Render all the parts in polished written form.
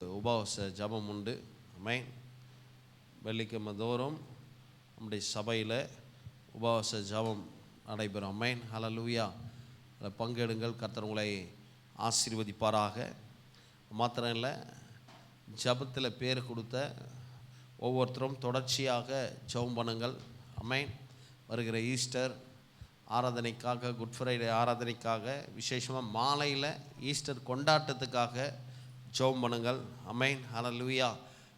உபவாச ஜபம் உண்டு. ஆமென். வெள்ளிக்கிழமை தோறும் நம்முடைய சபையில் உபவாச ஜபம் நடைபெறும். ஆமென். ஹல்லேலூயா. அதில் பங்கெடுங்கள். கர்த்தர் உங்களை ஆசீர்வதிப்பாராக. மாத்திரம் இல்லை, ஜபத்தில் பேர் கொடுத்த ஒவ்வொருத்தரும் தொடர்ச்சியாக ஜெபம் பண்ணுங்கள். ஆமென். வருகிற ஈஸ்டர் ஆராதனைக்காக, குட் ஃப்ரைடே ஆராதனைக்காக, விசேஷமாக மாலையில் ஈஸ்டர் கொண்டாட்டத்துக்காக ஜெபம் பண்ணுங்கள். ஆமென். ஹல்லேலூயா.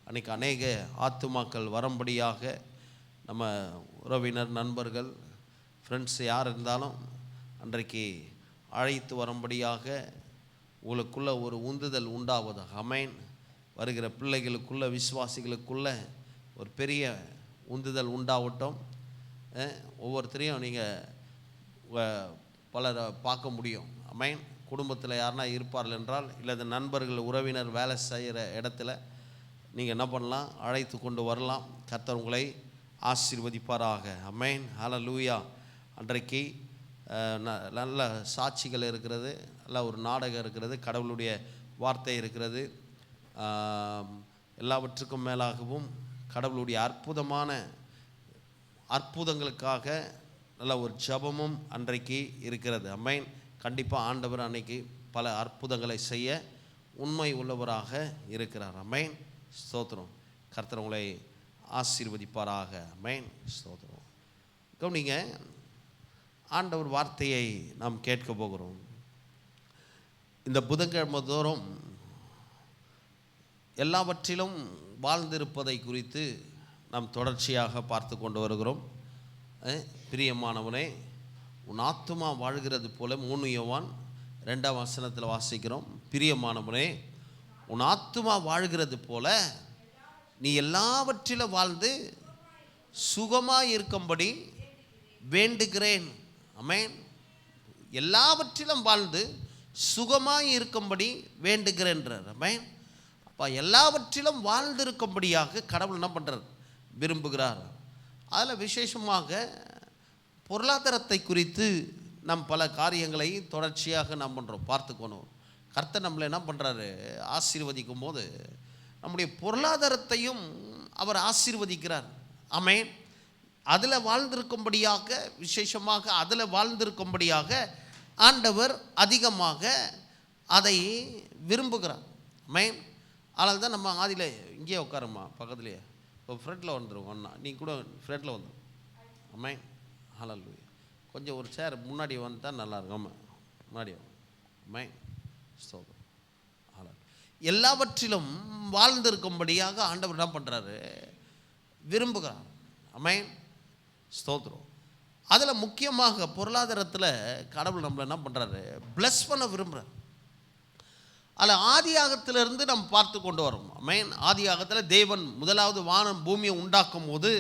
அன்றைக்கி அநேக ஆத்துமாக்கள் வரும்படியாக நம்ம உறவினர், நண்பர்கள், ஃப்ரெண்ட்ஸ் யார் இருந்தாலும் அன்றைக்கு அழைத்து வரும்படியாக உங்களுக்குள்ள ஒரு உந்துதல் உண்டாவதாக. ஆமென். வருகிற பிள்ளைகளுக்குள்ள, விசுவாசிகளுக்குள்ள ஒரு பெரிய உந்துதல் உண்டாகட்டும். ஒவ்வொருத்தரையும் நீங்கள் பலரை பார்க்க முடியும். ஆமென். குடும்பத்தில் யாருனா இருப்பார்கள் என்றால், இல்லை நண்பர்கள், உறவினர் வேலை செய்கிற இடத்துல நீங்கள் என்ன பண்ணலாம், அழைத்து கொண்டு வரலாம். கர்த்தர் உங்களை ஆசீர்வதிப்பாராக. ஆமென். ஹல்லேலூயா. அன்றைக்கு நல்ல சாட்சிகள் இருக்கிறது, நல்ல ஒரு நாடகம் இருக்கிறது, கடவுளுடைய வார்த்தை இருக்கிறது. எல்லாவற்றுக்கும் மேலாகவும் கடவுளுடைய அற்புதங்களுக்காக நல்ல ஒரு ஜபமும் அன்றைக்கு இருக்கிறது. ஆமென். கண்டிப்பாக ஆண்டவர் அன்னைக்கு பல அற்புதங்களை செய்ய உண்மை உள்ளவராக இருக்கிறார். ஆமென். ஸ்தோத்திரம். கர்த்தர் உங்களை ஆசீர்வதிப்பாராக. ஆமென். ஸ்தோத்திரம். கவனிங்க, ஆண்டவர் வார்த்தையை நாம் கேட்க போகிறோம். இந்த புதன்கிழமை தோறும் எல்லாவற்றிலும் வாழ்ந்திருப்பதை குறித்து நாம் தொடர்ச்சியாக பார்த்து கொண்டு வருகிறோம். பிரியமானவனே, உன் ஆத்துமா வாழ்கிறது போல, 3 யோவான் 2ஆம் வசனத்தில் வாசிக்கிறோம். பிரியமானவனே, உன் ஆத்துமா வாழ்கிறது போல நீ எல்லாவற்றிலும் வாழ்ந்து சுகமாக இருக்கும்படி வேண்டுகிறேன். ஆமென். எல்லாவற்றிலும் வாழ்ந்து சுகமாக இருக்கும்படி வேண்டுகிறேன்றார். ஆமென். அப்போ எல்லாவற்றிலும் வாழ்ந்திருக்கும்படியாக கடவுள் என்ன பண்ணுறார், விரும்புகிறார். அதில் விசேஷமாக பொருளாதாரத்தை குறித்து நம் பல காரியங்களை தொடர்ச்சியாக நாம் பண்ணுறோம், பார்த்துக்கணும். கர்த்தர் நம்மளை என்ன பண்ணுறாரு, ஆசீர்வதிக்கும் போது நம்முடைய பொருளாதாரத்தையும் அவர் ஆசீர்வதிக்கிறார். ஆமென். அதில் வாழ்ந்திருக்கும்படியாக, விசேஷமாக அதில் வாழ்ந்திருக்கும்படியாக ஆண்டவர் அதிகமாக அதை விரும்புகிறார். ஆமென். அதனால தான் நம்ம ஆதியில் இங்கேயே உட்காருமா, பக்கத்துலேயே இப்போ ஃப்ரெண்டில் வந்துடும் ஒன்றா, நீ கூட ஃப்ரெண்டில் வந்துடும். ஆமென். ஹல்லேலூயா. கொஞ்சம் ஒரு சேர் முன்னாடி வந்துட்டால் நல்லாயிருக்கும். ஆமாம், முன்னாடி வாங்க. ஆமென். ஸ்தோத்திரம். எல்லாவற்றிலும் வாழ்ந்திருக்கும்படியாக ஆண்டவர் என்ன பண்ணுறாரு, விரும்புகிறார். ஆமென். ஸ்தோத்திரம். அதில் முக்கியமாக பொருளாதாரத்தில் கடவுள் நம்மளை என்ன பண்ணுறாரு, பிளஸ் பண்ண விரும்புகிறார். அதில் ஆதியாகத்திலிருந்து நம்ம பார்த்து கொண்டு வரோம். ஆமென். ஆதியாகத்தில் தேவன் முதலாவது வானம் பூமியை உண்டாக்கும் போது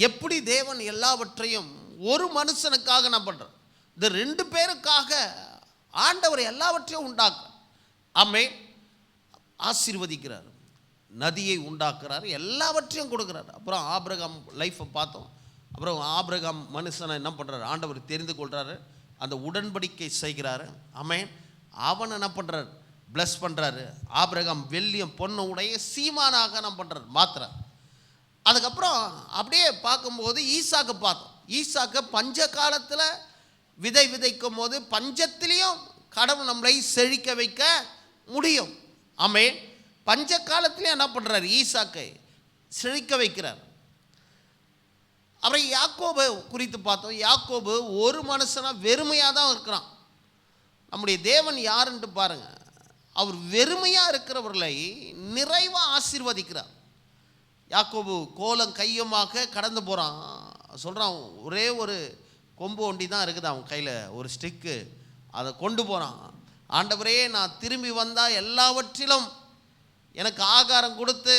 எப்படி தேவன் எல்லாவற்றையும் ஒரு மனுஷனுக்காக என்ன பண்ணுறார், இந்த 2 பேருக்காக ஆண்டவர் எல்லாவற்றையும் உண்டாக்குறார். ஆமென். ஆசீர்வதிக்கிறார், நதியை உண்டாக்குறார், எல்லாவற்றையும் கொடுக்குறார். அப்புறம் ஆபிரகாம் லைஃப்பை பார்த்தோம். அப்புறம் ஆபிரகாம் மனுஷனை என்ன பண்ணுறாரு, ஆண்டவர் தெரிந்து கொள்கிறாரு, அந்த உடன்படிக்கை செய்கிறாரு. ஆமென். அவனை என்ன பண்ணுறாரு, பிளஸ் பண்ணுறாரு. ஆபிரகாம் வெள்ளியும் பொண்ணு உடைய சீமானாக என்ன பண்ணுறாரு, மாத்துறார். அதுக்கப்புறம் அப்படியே பார்க்கும்போது ஈசாக்கு பார்த்தோம். ஈசாக்கு பஞ்ச காலத்தில் விதை விதைக்கும் போது பஞ்சத்திலையும் கடவுள் நம்மளை செழிக்க வைக்க முடியும். ஆமென். பஞ்ச காலத்திலையும் என்ன பண்ணுறாரு, ஈசாக்கை செழிக்க வைக்கிறார். அப்புறம் யாக்கோபு குறித்து பார்த்தோம். யாக்கோபு ஒரு மனுஷனாக வெறுமையாக தான் இருக்கிறான். நம்முடைய தேவன் யாருன்ட்டு பாருங்கள், அவர் வெறுமையாக இருக்கிறவர்களை நிறைவாக ஆசீர்வதிக்கிறார். யாக்கோபு கோலம் கையுமாக கடந்து போகிறான். சொல்கிறான், ஒரே ஒரு கொம்பு ஒண்டி தான் இருக்குது அவன் கையில், ஒரு ஸ்டிக்கு, அதை கொண்டு போகிறான். ஆண்டவரே, நான் திரும்பி வந்தால் எல்லாவற்றிலும் எனக்கு ஆகாரம் கொடுத்து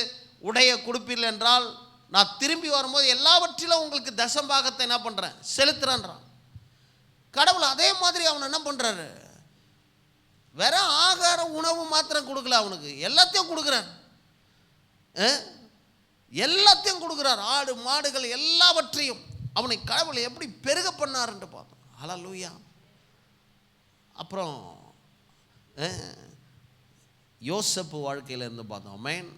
உடைய கொடுப்பீர்கள் என்றால், நான் திரும்பி வரும்போது எல்லாவற்றிலும் உங்களுக்கு தசம்பாகத்தை என்ன பண்ணுறேன், செலுத்துறேன்றான். கடவுள் அதே மாதிரி அவனை என்ன பண்ணுறாரு, வேற ஆகாரம் உணவு மாத்திரம் கொடுக்கல, அவனுக்கு எல்லாத்தையும் கொடுக்குறார். எல்லாத்தையும் கொடுக்குறார். ஆடு மாடுகள் எல்லாவற்றையும் அவனை கடவுளை எப்படி பெருக பண்ணார் என்று பார்த்தோம். ஹல்லேலூயா. அப்புறம் யோசேப்பு வாழ்க்கையில் இருந்து பார்த்தோம். ஆமென்.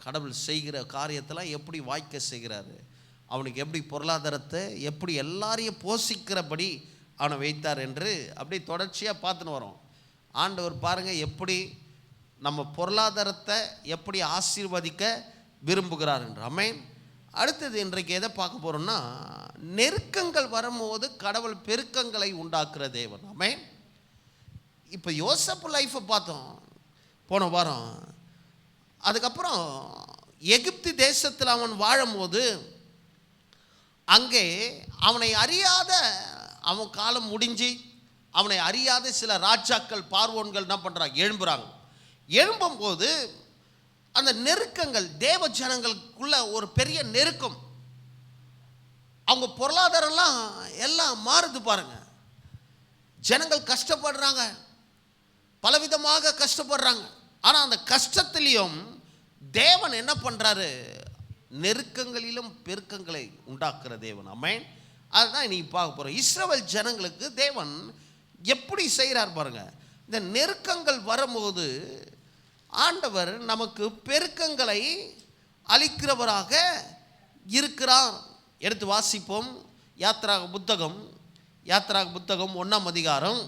கடவுள் செய்கிற காரியத்தெல்லாம் எப்படி வாய்க்க செய்கிறாரு, அவனுக்கு எப்படி பொருளாதாரத்தை எப்படி எல்லாரையும் போஷிக்கிறபடி அவனை வைத்தார் என்று அப்படி தொடர்ச்சியாக பார்த்துன்னு வரோம். ஆண்டவர் பாருங்கள் எப்படி நம்ம பொருளாதாரத்தை எப்படி ஆசீர்வதிக்க விரும்புகிறார் என்று. ஆமென். அடுத்தது இன்றைக்கு எதை பார்க்க போகிறோம்னா, நெருக்கங்கள் வரும்போது கடவுள் பெருக்கங்களை உண்டாக்குற தேவன். ஆமென். இப்போ யோசேப்பு லைஃப்பை பார்த்தோம் போன வாரம். அதுக்கப்புறம் எகிப்து தேசத்தில் அவன் வாழும்போது அங்கே அவனை அறியாத, அவன் காலம் முடிஞ்சு அவனை அறியாத சில ராஜாக்கள் பார்வோன்கள் என்ன பண்ணுறாங்க, எழும்புறாங்க. எழும்பும்போது அந்த நெருக்கங்கள் தேவ ஜனங்களுக்குள்ள ஒரு பெரிய நெருக்கம். அவங்க பொருளாதாரம்லாம் எல்லாம் மாறுது பாருங்க. ஜனங்கள் கஷ்டப்படுறாங்க, பலவிதமாக கஷ்டப்படுறாங்க. ஆனால் அந்த கஷ்டத்திலையும் தேவன் என்ன பண்ணுறாரு, நெருக்கங்களிலும் பெருக்கங்களை உண்டாக்குற தேவன். ஆமென். அதுதான் இன்னைக்கு பார்க்க போகிறோம். இஸ்ரவேல் ஜனங்களுக்கு தேவன் எப்படி செய்கிறார் பாருங்க. இந்த நெருக்கங்கள் வரும்போது ஆண்டவர் நமக்கு பெருக்கங்களை அளிக்கிறவராக இருக்கிறார். எடுத்து வாசிப்போம். யாத்ராக புத்தகம் 1ஆம் அதிகாரம்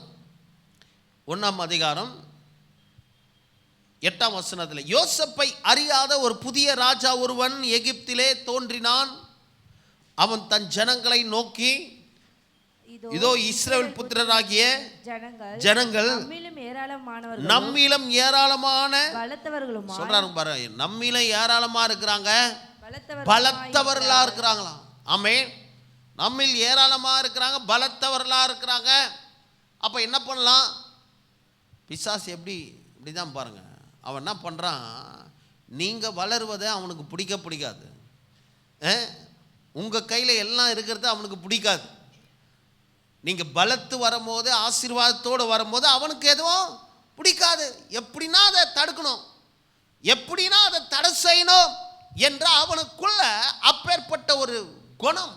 8ஆம் வசனத்தில், யோசேப்பை அறியாத ஒரு புதிய ராஜா ஒருவன் எகிப்திலே தோன்றினான். அவன் தன் ஜனங்களை நோக்கி, இதோ இஸ்ரவேல் புத்திரராகிய ஜனங்கள் நம்மிலும் ஏராளமான சொல்றாங்க பாரு, நம்மிலும் ஏராளமா இருக்கிறாங்க, பலத்தவர்களா இருக்கிறாங்களாம். ஆமென். நம்மில் ஏராளமா இருக்கிறாங்க, பலத்தவர்களா இருக்கிறாங்க. அப்ப என்ன பண்ணலாம்? பிசாசு இப்படிதான் பாருங்க. அவன் என்ன பண்றான், நீங்க வளருவதை அவனுக்கு பிடிக்காது. உங்க கையில எல்லாம் இருக்கிறது அவனுக்கு பிடிக்காது. நீங்க பலத்து வரும்போது, ஆசீர்வாதத்தோடு வரும்போது அவனுக்கு எதுவும் பிடிக்காது. எப்படின்னா அதை தடுக்கணும், எப்படின்னா அதை தடை செய்யணும் என்ற அவனுக்குள்ள அப்பேற்பட்ட ஒரு குணம்.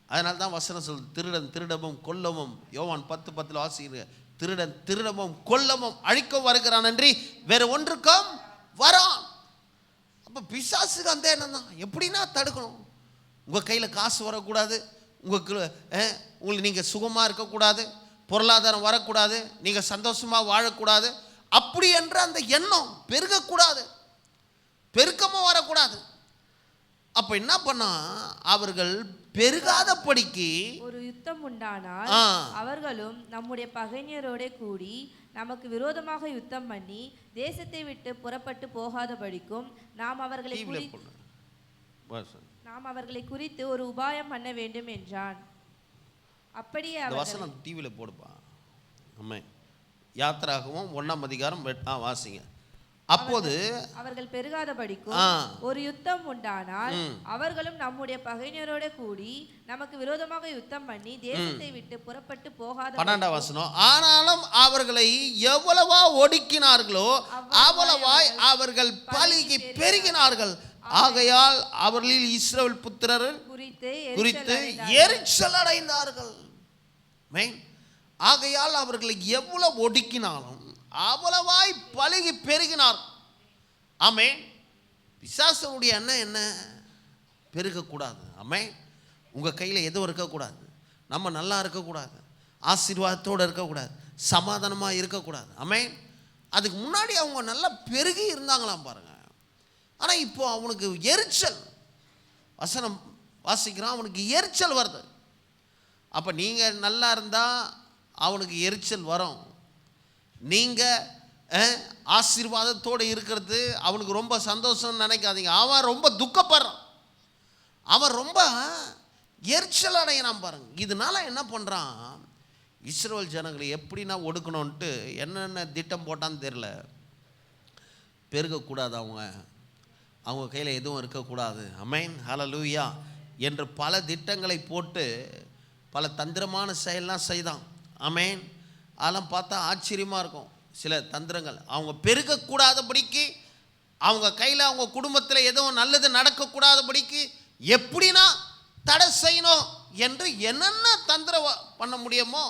அதனால தான் வசனம் சொல்லுது, திருடன் திருடவும் கொல்லவும், யோவான் 10:10 வாசிக்கிற, திருடன் திருடவும் கொல்லவும் அழிக்கவும் வருகிறான் அன்றி வேறு ஒன்றுக்கும் வரான். அப்போ பிசாசுக்கு அந்த எண்ணம் தான். எப்படின்னா தடுக்கணும். உங்கள் கையில் காசு வரக்கூடாது, உங்களுக்கு நீங்கள் சுகமாக இருக்கக்கூடாது, பொருளாதாரம் வரக்கூடாது, நீங்கள் சந்தோஷமாக வாழக்கூடாது, அப்படி என்ற அந்த எண்ணம் பெருகக்கூடாது, பெருக்கமும் வரக்கூடாது. அப்ப என்ன பண்ணா, அவர்கள் பெருகாதபடிக்கு ஒரு யுத்தம் உண்டானால் அவர்களும் நம்முடைய பகைஞரோட கூடி நமக்கு விரோதமாக யுத்தம் பண்ணி தேசத்தை விட்டு புறப்பட்டு போகாதபடிக்கும் நாம் அவர்களை குறித்து ஒரு உபாயம் பண்ண வேண்டும் என்றான். அப்படியே வசனம் டிவியில போடுப்பா. ஆமென். யாத்ராகமம் 1ஆம் அதிகாரம் வாசிங்க. அப்போது அவர்கள் பெருகாதபடிக்கும் ஒரு யுத்தம் உண்டானால் அவர்களும் நம்முடைய பகைஞரோட கூடி நமக்கு விரோதமாக யுத்தம் பண்ணி தேசத்தை விட்டு புறப்பட்டு போகாத. 12ஆம் வசனம், ஆனாலும் அவர்களை எவ்வளவா ஒடுக்கினார்களோ அவ்வளவாய் அவர்கள் பலுகி பெருகினார்கள். ஆகையால் அவர்களில் இஸ்ரவேல் புத்திரர் குறித்து எரிச்சல் அடைந்தார்கள். ஆகையால் அவர்களை எவ்வளவு ஒடுக்கினாலும் அவ்வளவாய் பலுகி பெருகினார். ஆமென். பிசாசனுடைய எண்ணம் என்ன? பெருகக்கூடாது. ஆமென். உங்கள் கையில் எதுவும் இருக்கக்கூடாது, நம்ம நல்லா இருக்கக்கூடாது, ஆசீர்வாதத்தோடு இருக்கக்கூடாது, சமாதானமாக இருக்கக்கூடாது. ஆமென். அதுக்கு முன்னாடி அவங்க நல்லா பெருகி இருந்தாங்களாம் பாருங்க. ஆனால் இப்போ அவனுக்கு எரிச்சல், வசனம் வாசிக்கிறான், அவனுக்கு எரிச்சல் வருது. அப்போ நீங்கள் நல்லா இருந்தால் அவனுக்கு எரிச்சல் வரும். நீங்கள் ஆசீர்வாதத்தோடு இருக்கிறது அவனுக்கு ரொம்ப சந்தோஷம்னு நினைக்காதீங்க. அவன் ரொம்ப துக்கப்படுறான், அவன் ரொம்ப எரிச்சல் அடையினான் பாருங்க. இதனால என்ன பண்ணுறான், இஸ்ரவேல் ஜனங்களை எப்படின்னா ஒடுக்கணும்ன்ட்டு என்னென்ன திட்டம் போட்டான்னு தெரில. பெருகக்கூடாது, அவங்க கையில் எதுவும் இருக்கக்கூடாது. ஆமென். ஹல்லேலூயா என்று பல திட்டங்களை போட்டு பல தந்திரமான செயல்லாம் செய்தான். ஆமென். அதெல்லாம் பார்த்தா ஆச்சரியமாக இருக்கும். சில தந்திரங்கள் அவங்க பெருகக்கூடாதபடிக்கு, அவங்க கையில் அவங்க குடும்பத்தில் எதுவும் நல்லது நடக்கக்கூடாதபடிக்கு எப்படின்னா தடை செய்யணும் என்று என்னென்ன தந்திரம் பண்ண முடியுமோ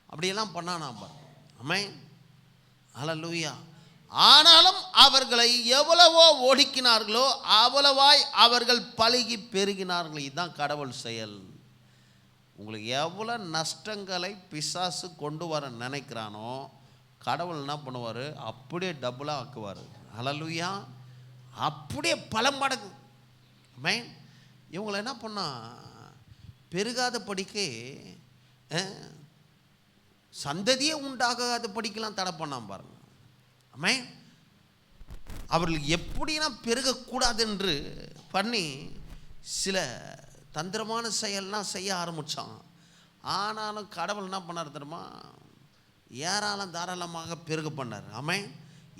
அப்படியெல்லாம் பண்ணான் நாம். ஆமென். ஹல்லேலூயா. ஆனாலும் அவர்களை எவ்வளவோ ஒடுக்கினார்களோ அவ்வளவாய் அவர்கள் பலுகி பெருகினார்கள். இதுதான் கடவுள் செயல். உங்களுக்கு எவ்வளோ நஷ்டங்களை பிசாசு கொண்டு வர நினைக்கிறானோ கடவுள் என்ன பண்ணுவார், அப்படியே டபுளாக ஆக்குவார். ஹல்லேலூயா. அப்படியே பல மடங்கு. மைன் இவங்களை என்ன பண்ணால் பெருகாத படிக்க சந்ததியே உண்டாகாத படிக்கலாம் தடை பண்ணாம பாருங்க. மைன் அவர்களுக்கு எப்படின்னா பெருகக்கூடாது என்று பண்ணி சில தந்திரமான செயல்லாம் செய்ய ஆரம்பித்தான். ஆனாலும் கடவுள் என்ன பண்ணார் தெரியுமா, ஏராளம் தாராளமாக பெருக பண்ணார். ஆமென்.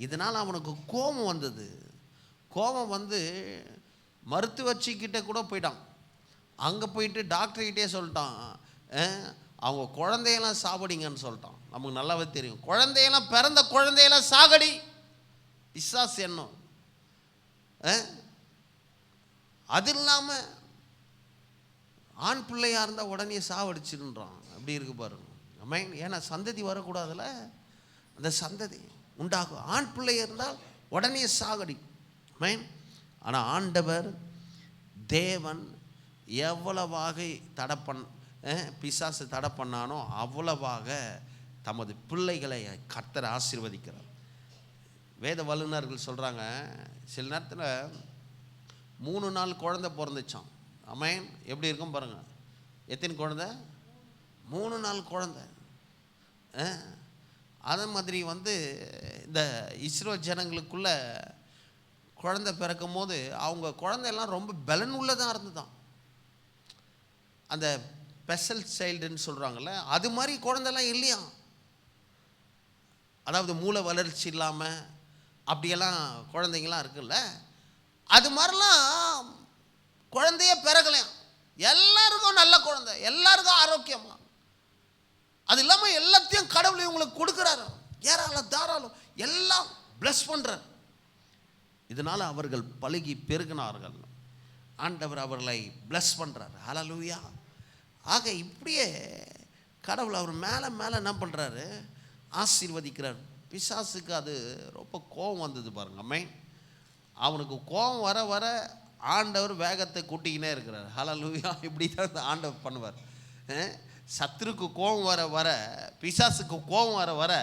இதனால் அவனுக்கு கோபம் வந்தது. கோபம் வந்து மருத்துவச்சிக்கிட்ட கூட போயிட்டான். அங்கே போயிட்டு டாக்டர்கிட்டே சொல்லிட்டான், அவங்க குழந்தையெல்லாம் சாகடிங்கன்னு சொல்லிட்டான். நமக்கு நல்லாவே தெரியும், குழந்தையெல்லாம் பிறந்த குழந்தையெல்லாம் சாகடி. பிசாசு எண்ணம். அது இல்லாமல் ஆண் பிள்ளையாக இருந்தால் உடனே சாவடிச்சிருன்றான். அப்படி இருக்கு பாருங்க. மைண்ட் ஏன்னா சந்ததி வரக்கூடாதுல்ல, அந்த சந்ததி உண்டாகும். ஆண் பிள்ளை இருந்தால் உடனே சாகடி மைண்ட். ஆனால் ஆண்டவர் தேவன் எவ்வளவாக பிசாசு தடை பண்ணானோ அவ்வளவாக தமது பிள்ளைகளை கர்த்தர் ஆசீர்வதிக்கிறார். வேத வல்லுநர்கள் சொல்கிறாங்க, சில நேரத்தில் 3 நாள் குழந்தை பிறந்துச்சான். ஆமென். எப்படி இருக்கும் பாருங்கள். எத்தனை குழந்தை? 3 நாள் குழந்தை. அதே மாதிரி வந்து இந்த இஸ்ரேல் ஜனங்களுக்குள்ள குழந்தை பிறக்கும் போது அவங்க குழந்தையெல்லாம் ரொம்ப பலன் உள்ளதாக இருந்துதான். அந்த ஸ்பெஷல் சைல்டுன்னு சொல்கிறாங்கல்ல, அது மாதிரி குழந்தைலாம் இல்லையா. அதாவது மூளை வளர்ச்சி இல்லாமல் அப்படியெல்லாம் குழந்தைங்களாம் இருக்குல்ல, அது மாதிரிலாம் குழந்தையே பிறகலையாம். எல்லாருக்கும் நல்ல குழந்தை, எல்லாருக்கும் ஆரோக்கியமாக. அது இல்லாமல் எல்லாத்தையும் கடவுள் இவங்களுக்கு கொடுக்குறாரு. ஏராளம் தாராளம் எல்லாம் பிளஸ் பண்ணுறார். இதனால் அவர்கள் பலுகி பெருகினார்கள். ஆண்டவர் அவர்களை பிளஸ் பண்ணுறார். ஹல்லேலூயா. ஆக இப்படியே கடவுள் அவர் மேலே மேலே என்ன பண்ணுறாரு, ஆசீர்வதிக்கிறார். பிசாசுக்கு அது ரொம்ப கோபம் வந்தது பாருங்க. மைண்ட் அவனுக்கு கோபம் வர வர ஆண்டவர் வேகத்தை கூட்டிக்கினே இருக்கிறார். ஹல்லேலூயா. இப்படி தான் ஆண்டவர் பண்ணுவார். சத்துருக்கு கோபம் வர வர, பிசாசுக்கு கோபம் வர வர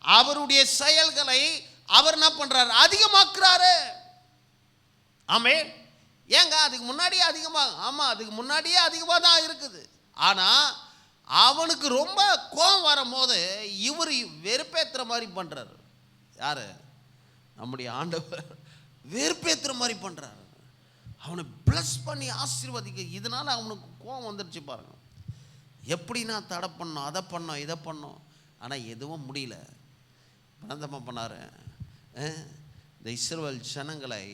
அவருடைய செயல்களை அவர் என்ன பண்றாரு, அதிகமாக்குறாரு. ஆமென். ஏங்க அதுக்கு முன்னாடியே அதிகமாக, ஆமாம் அதுக்கு முன்னாடியே அதிகமாக தான் இருக்குது. ஆனால் அவனுக்கு ரொம்ப கோபம் வரும்போது இவர் வெறுப்பேற்றுற மாதிரி பண்ணுறாரு. யார்? நம்முடைய ஆண்டவர் வெறுப்பேற்றுற மாதிரி பண்ணுறாரு. அவனை ப்ளஸ் பண்ணி ஆசீர்வதிக்க. இதனால் அவனுக்கு கோபம் வந்துடுச்சு பாருங்க. எப்படின்னா தடை பண்ணோம், அதை பண்ணோம், இதை பண்ணோம், ஆனால் எதுவும் முடியல. பணந்தமாக பண்ணார். இந்த இஸ்ரவேல் ஜனங்களை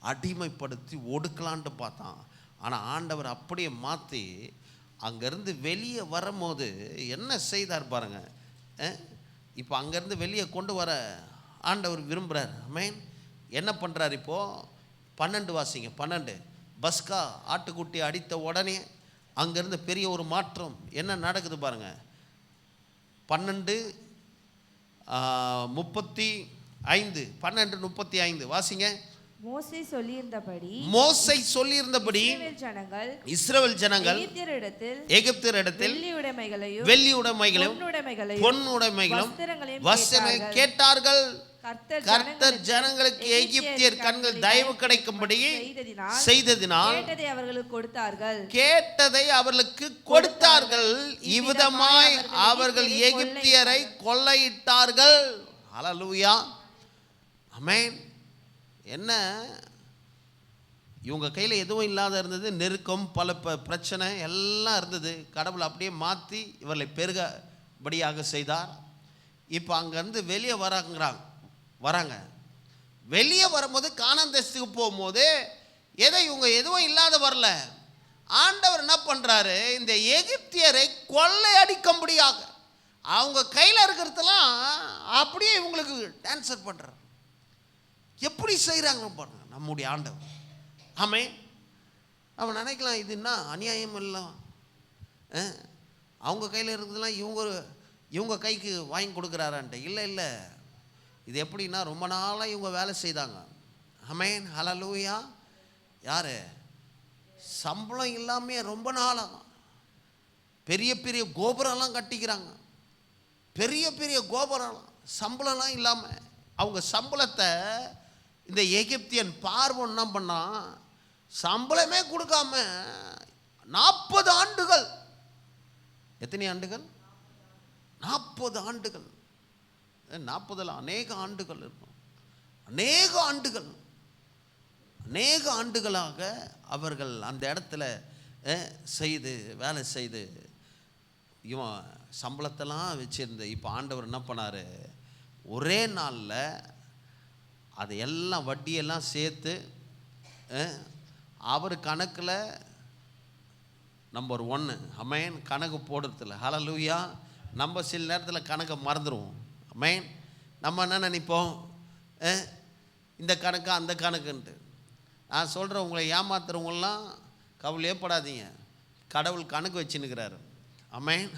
அடிமைப்படுத்தி ஒடுக்கலான்ட்டு பார்த்தான். ஆனால் ஆண்டவர் அப்படியே மாற்றி அங்கேருந்து வெளியே வரும்போது என்ன செய்தார் பாருங்க. இப்போ அங்கேருந்து வெளியே கொண்டு வர ஆண்டவர் விரும்புகிறார். ஆமென். என்ன பண்ணுறார் இப்போது? 12 வாசிங்க. 12 பஸ்கா ஆட்டுக்குட்டி அடித்த உடனே அங்கேருந்து பெரிய ஒரு மாற்றம் என்ன நடக்குது பாருங்க. 12:35 வாசிங்க. மோசே சொல்லியிருந்தபடி இஸ்ரவேல் ஜனங்கள் எகிப்தியரிடத்தில் வெள்ளி உடைமைகளையும் பொன் உடைமைகளும் வஸ்திரங்களையும் கேட்டார்கள். கர்த்தர் ஜனங்களுக்கு எகிப்தியர் கண்கள் தயவு கிடைக்கும்படி செய்ததினால் கேட்டதை அவர்களுக்கு கொடுத்தார்கள். இவ்விதமாய் அவர்கள் எகிப்தியரை கொள்ளையிட்டார்கள். ஹல்லேலூயா. ஆமென். என்ன, இவங்க கையில் எதுவும் இல்லாத இருந்தது. நெருக்கம், பல பிரச்சனை எல்லாம் இருந்தது. கடவுள் அப்படியே மாற்றி இவர்களை பெருகபடியாக செய்தார். இப்போ அங்கேருந்து வெளியே வராங்க. வெளியே வரும்போது கானான் தேசத்துக்கு போகும்போது இவங்க எதுவும் இல்லாத வரல. ஆண்டவர் என்ன பண்ணுறாரு, இந்த எகிப்தியரை கொள்ளையடிக்கும்படியாக அவங்க கையில் இருக்கிறதெல்லாம் அப்படியே இவங்களுக்கு ட்ரான்ஸ்ஃபர் பண்ணுறார். எப்படி செய்கிறாங்க பாருங்க நம்முடைய ஆண்டவர். ஆமென். அவன் நினைக்கலாம் இது என்ன அநியாயம் இல்லை, அவங்க கையில் இருக்கிறதுலாம் இவங்க கைக்கு வாங்கி கொடுக்குறாரான்ட்டு. இல்லை, இது எப்படின்னா ரொம்ப நாளாக இவங்க வேலை செய்தாங்க. ஆமென், ஹல்லேலூயா. யார் சம்பளம் இல்லாமல் ரொம்ப நாளாக பெரிய பெரிய கோபுரம்லாம் கட்டிக்கிறாங்க. பெரிய பெரிய கோபுரம் சம்பளம்லாம் இல்லாமல் அவங்க சம்பளத்தை இந்த எகிப்தியன் பார்வோன் என்ன பண்ணான், சம்பளமே கொடுக்காம 40 ஆண்டுகள். எத்தனை ஆண்டுகள்? 40 ஆண்டுகள். 40 அநேக ஆண்டுகள் இருக்கும். அநேக ஆண்டுகளாக அவர்கள் அந்த இடத்துல செய்து வேலை செய்து இவன் சம்பளத்தெல்லாம் வச்சிருந்து இப்போ ஆண்டவர் என்ன பண்ணார், ஒரே நாளில் அதை எல்லாம் வட்டியெல்லாம் சேர்த்து அவர் கணக்கில் நம்பர் 1. ஆமென். கணக்கு போடுறதில்ல. ஹல்லேலூயா. நம்ம சில நேரத்தில் கணக்கை மறந்துடுவோம். ஆமென். நம்ம என்ன நினைப்போம், இந்த கணக்கு அந்த கணக்குன்ட்டு. நான் சொல்கிறேன், உங்களை ஏமாத்துறவங்களாம் கவலையே படாதீங்க, கடவுள் கணக்கு வச்சுன்னுக்கிறாரு. ஆமென்.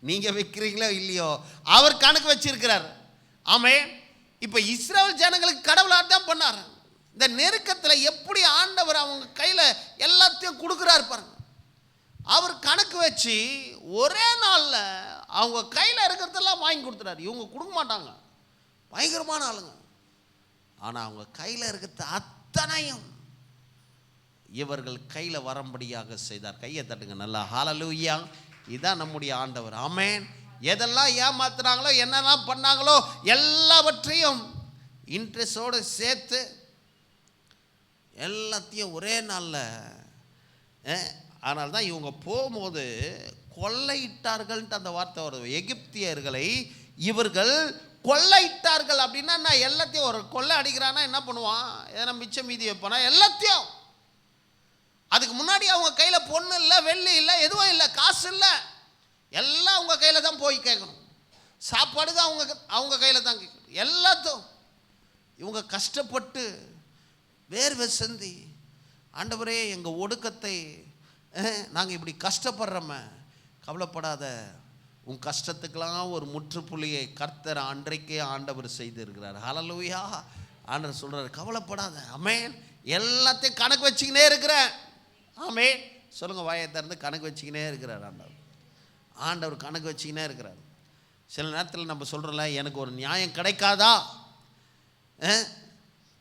நீங்கள் வைக்கிறீங்களோ இல்லையோ அவர் கணக்கு வச்சிருக்கிறார். ஆமென். இப்போ இஸ்ரவேல் ஜனங்களுக்கு கடவுள் அதான் பண்ணார். இந்த நெருக்கத்தில் எப்படி ஆண்டவர் அவங்க கையில் எல்லாத்தையும் கொடுக்குறாரு பாருங்க. அவர் கணக்கு வச்சு ஒரே நாளில் அவங்க கையில் இருக்கிறதெல்லாம் வாங்கி கொடுத்துறாரு. இவங்க கொடுக்க மாட்டாங்க, பயங்கரமான ஆளுங்க. ஆனால் அவங்க கையில் இருக்கிறது அத்தனையும் இவர்கள் கையில் வரும்படியாக செய்தார். கையை தட்டுங்க நல்லா. ஹல்லேலூயா. இதுதான் நம்முடைய ஆண்டவர். ஆமென். எதெல்லாம் ஏமாத்துறாங்களோ என்னெல்லாம் பண்ணாங்களோ எல்லாவற்றையும் இன்ட்ரெஸ்டோடு சேர்த்து எல்லாத்தையும் ஒரே நாளில். அதனால தான் இவங்க போகும்போது கொள்ளையிட்டார்கள்ன்ட்டு அந்த வார்த்தை வருது. எகிப்தியர்களை இவர்கள் கொள்ளையிட்டார்கள். அப்படின்னா நான் எல்லாத்தையும் ஒரு கொள்ளை அடிக்கிறான்னா என்ன பண்ணுவான், எதனா மிச்சம் மீதி வைப்பானா, எல்லாத்தையும். அதுக்கு முன்னாடி அவங்க கையில் பொண்ணு இல்லை, வெள்ளி இல்லை, எதுவும் இல்லை, காசு இல்லை, எல்லாம் அவங்க கையில் தான் போய் கேட்கணும். சாப்பாடுக்கு அவங்க கையில் தான் கேட்கணும். எல்லாத்தையும் இவங்க கஷ்டப்பட்டு வேர்வை சிந்தி, ஆண்டவரே எங்கள் ஒடுக்கத்தை நாங்கள் இப்படி கஷ்டப்படுறோமே, கவலைப்படாத, உன் கஷ்டத்துக்கெல்லாம் ஒரு முற்றுப்புள்ளியை கர்த்தர் அன்றைக்கே ஆண்டவர் செய்திருக்கிறார். ஹல்லேலூயா. ஆண்டவர் சொல்கிறார், கவலைப்படாத. ஆமென். எல்லாத்தையும் கணக்கு வச்சுக்கினே இருக்கிறேன். ஆமென். சொல்லுங்கள், வாயை திறந்து கணக்கு வச்சுக்கினே இருக்கிறார் ஆண்டவர். ஆண்டவர் கணக்கு வச்சுக்கினே இருக்கிறார். சில நேரத்தில் நம்ம சொல்கிறோம்ல, எனக்கு ஒரு நியாயம் கிடைக்காதா,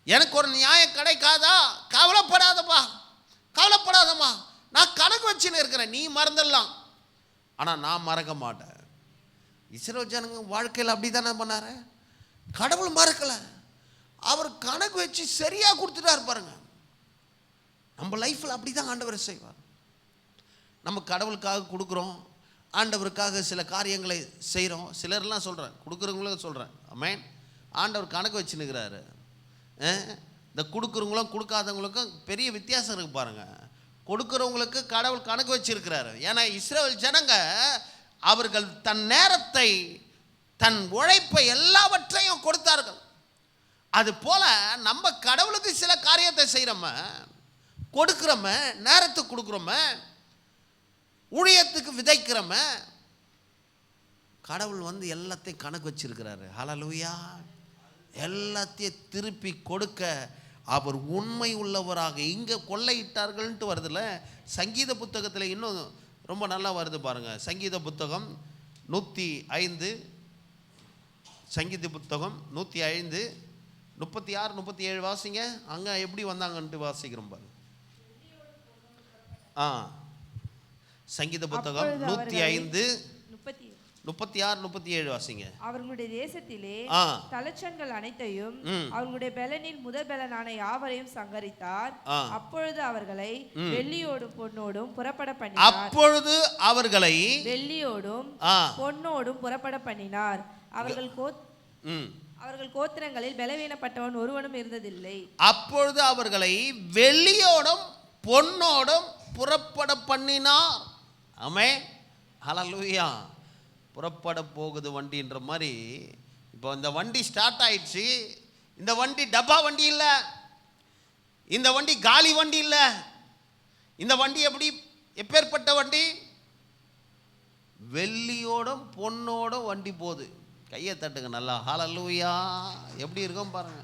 எனக்கு ஒரு நியாயம் கிடைக்காதா, கவலைப்படாதப்பா, கவலைப்படாதம்மா, நான் கணக்கு வச்சுன்னு இருக்கிறேன். நீ மறந்துடலாம், ஆனால் நான் மறக்க மாட்டேன். இஸ்ரவேல் ஜனங்க வாழ்க்கையில் அப்படி தானே பண்ணார். கடவுள் மறக்கலை, அவர் கணக்கு வச்சு சரியாக கொடுத்துட்டார் பாருங்க. நம்ம லைஃப்பில் அப்படி தான் ஆண்டவர் செய்வார். நம்ம கடவுளுக்காக கொடுக்குறோம், ஆண்டவருக்காக சில காரியங்களை செய்கிறோம். சிலர்லாம் சொல்கிறேன், கொடுக்குறவங்களும் சொல்கிறேன். ஆமென். ஆண்டவர் கணக்கு வச்சுன்னுக்கிறாரு. இந்த கொடுக்குறவங்களும் கொடுக்காதவங்களுக்கும் பெரிய வித்தியாசம் இருக்குது பாருங்கள். கொடுக்குறவங்களுக்கு கடவுள் கணக்கு வச்சிருக்கிறாரு. ஏன்னா இஸ்ரவேல் ஜனங்க அவர்கள் தன் நேரத்தை, தன் உழைப்பை எல்லாவற்றையும் கொடுத்தார்கள். அது போல நம்ம கடவுளுக்கு சில காரியத்தை செய்கிறோம, கொடுக்குறோம, நேரத்துக்கு கொடுக்குறோம, ஊழியத்துக்கு விதைக்கிறோம, கடவுள் எல்லாத்தையும் கணக்கு வச்சிருக்கிறாரு. ஹல்லேலூயா. எல்லாத்தையும் திருப்பி கொடுக்க அவர் உண்மை உள்ளவராக. இங்கே கொள்ளையிட்டார்கள்ன்ட்டு வருதுல்ல, சங்கீத புத்தகத்தில் இன்னும் ரொம்ப நல்லா வருது பாருங்கள். சங்கீத புத்தகம் 105, சங்கீத புத்தகம் 105 36 37 வாசிங்க. அங்கே எப்படி வந்தாங்கன்ட்டு வாசிக்கிறோம் பாருங்க. சங்கீத புத்தகம் 105 36 37 வாசிங்க. அவர்களுடைய தேசத்திலே தலைச்சன்கள் அனைத்தையும் அவர்களுடைய பெலனில் முதல் பெலனான யாவரையும் சங்கரித்தார். அப்பொழுது அவர்களை வெள்ளியோடும் பொன்னோடும் புறப்பட பண்ணினார். அப்பொழுது அவர்களை வெள்ளியோடும் பொன்னோடும் புறப்பட பண்ணினார். அவர்கள் கோத்திரங்களில் பலவீனப்பட்டவன் ஒருவனும் இருந்ததில்லை. அப்பொழுது அவர்களை வெள்ளியோடும் பொன்னோடும் புறப்பட பண்ணினார். ஆமென். ஹல்லேலூயா. புறப்பட போகுது வண்டின்ற மாதிரி. இப்போ இந்த வண்டி ஸ்டார்ட் ஆயிடுச்சு. இந்த வண்டி டப்பா வண்டி இல்லை, இந்த வண்டி காலி வண்டி இல்லை. இந்த வண்டி எப்பேற்பட்ட வண்டி? வெள்ளியோடும் பொன்னோடும் வண்டி போகுது. கையை தட்டுங்க நல்லா. ஹல்லேலூயா. எப்படி இருக்கும் பாருங்க,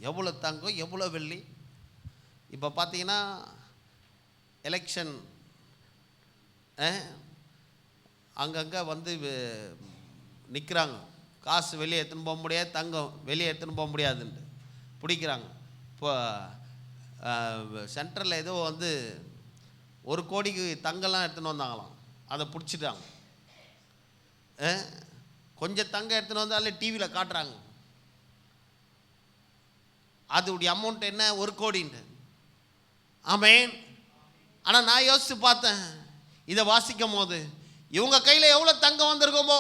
எவ்வளோ தங்கம் எவ்வளோ வெள்ளி. இப்போ பார்த்தீங்கன்னா எலெக்ஷன் அங்கங்கே வந்து நிற்கிறாங்க. காசு வெளியே எடுத்துன்னு போக முடியாது, தங்கம் வெளியே எடுத்துன்னு போக முடியாதுன்ட்டு பிடிக்கிறாங்க. இப்போ சென்ட்ரலில் ஏதோ வந்து 1 கோடிக்கு தங்கம்லாம் எடுத்துன்னு வந்தாங்களாம், அதை பிடிச்சிட்டாங்க. கொஞ்சம் தங்கம் எடுத்துன்னு வந்தாலே டிவியில் காட்டுறாங்க, அதோடைய அமௌண்ட் என்ன 1 கோடின்ட்டு. ஆமேன். ஆனால் நான் யோசித்து பார்த்தேன், இதை வாசிக்கும் போது இவங்க கையில் எவ்வளோ தங்கம் வந்திருக்கோமோ.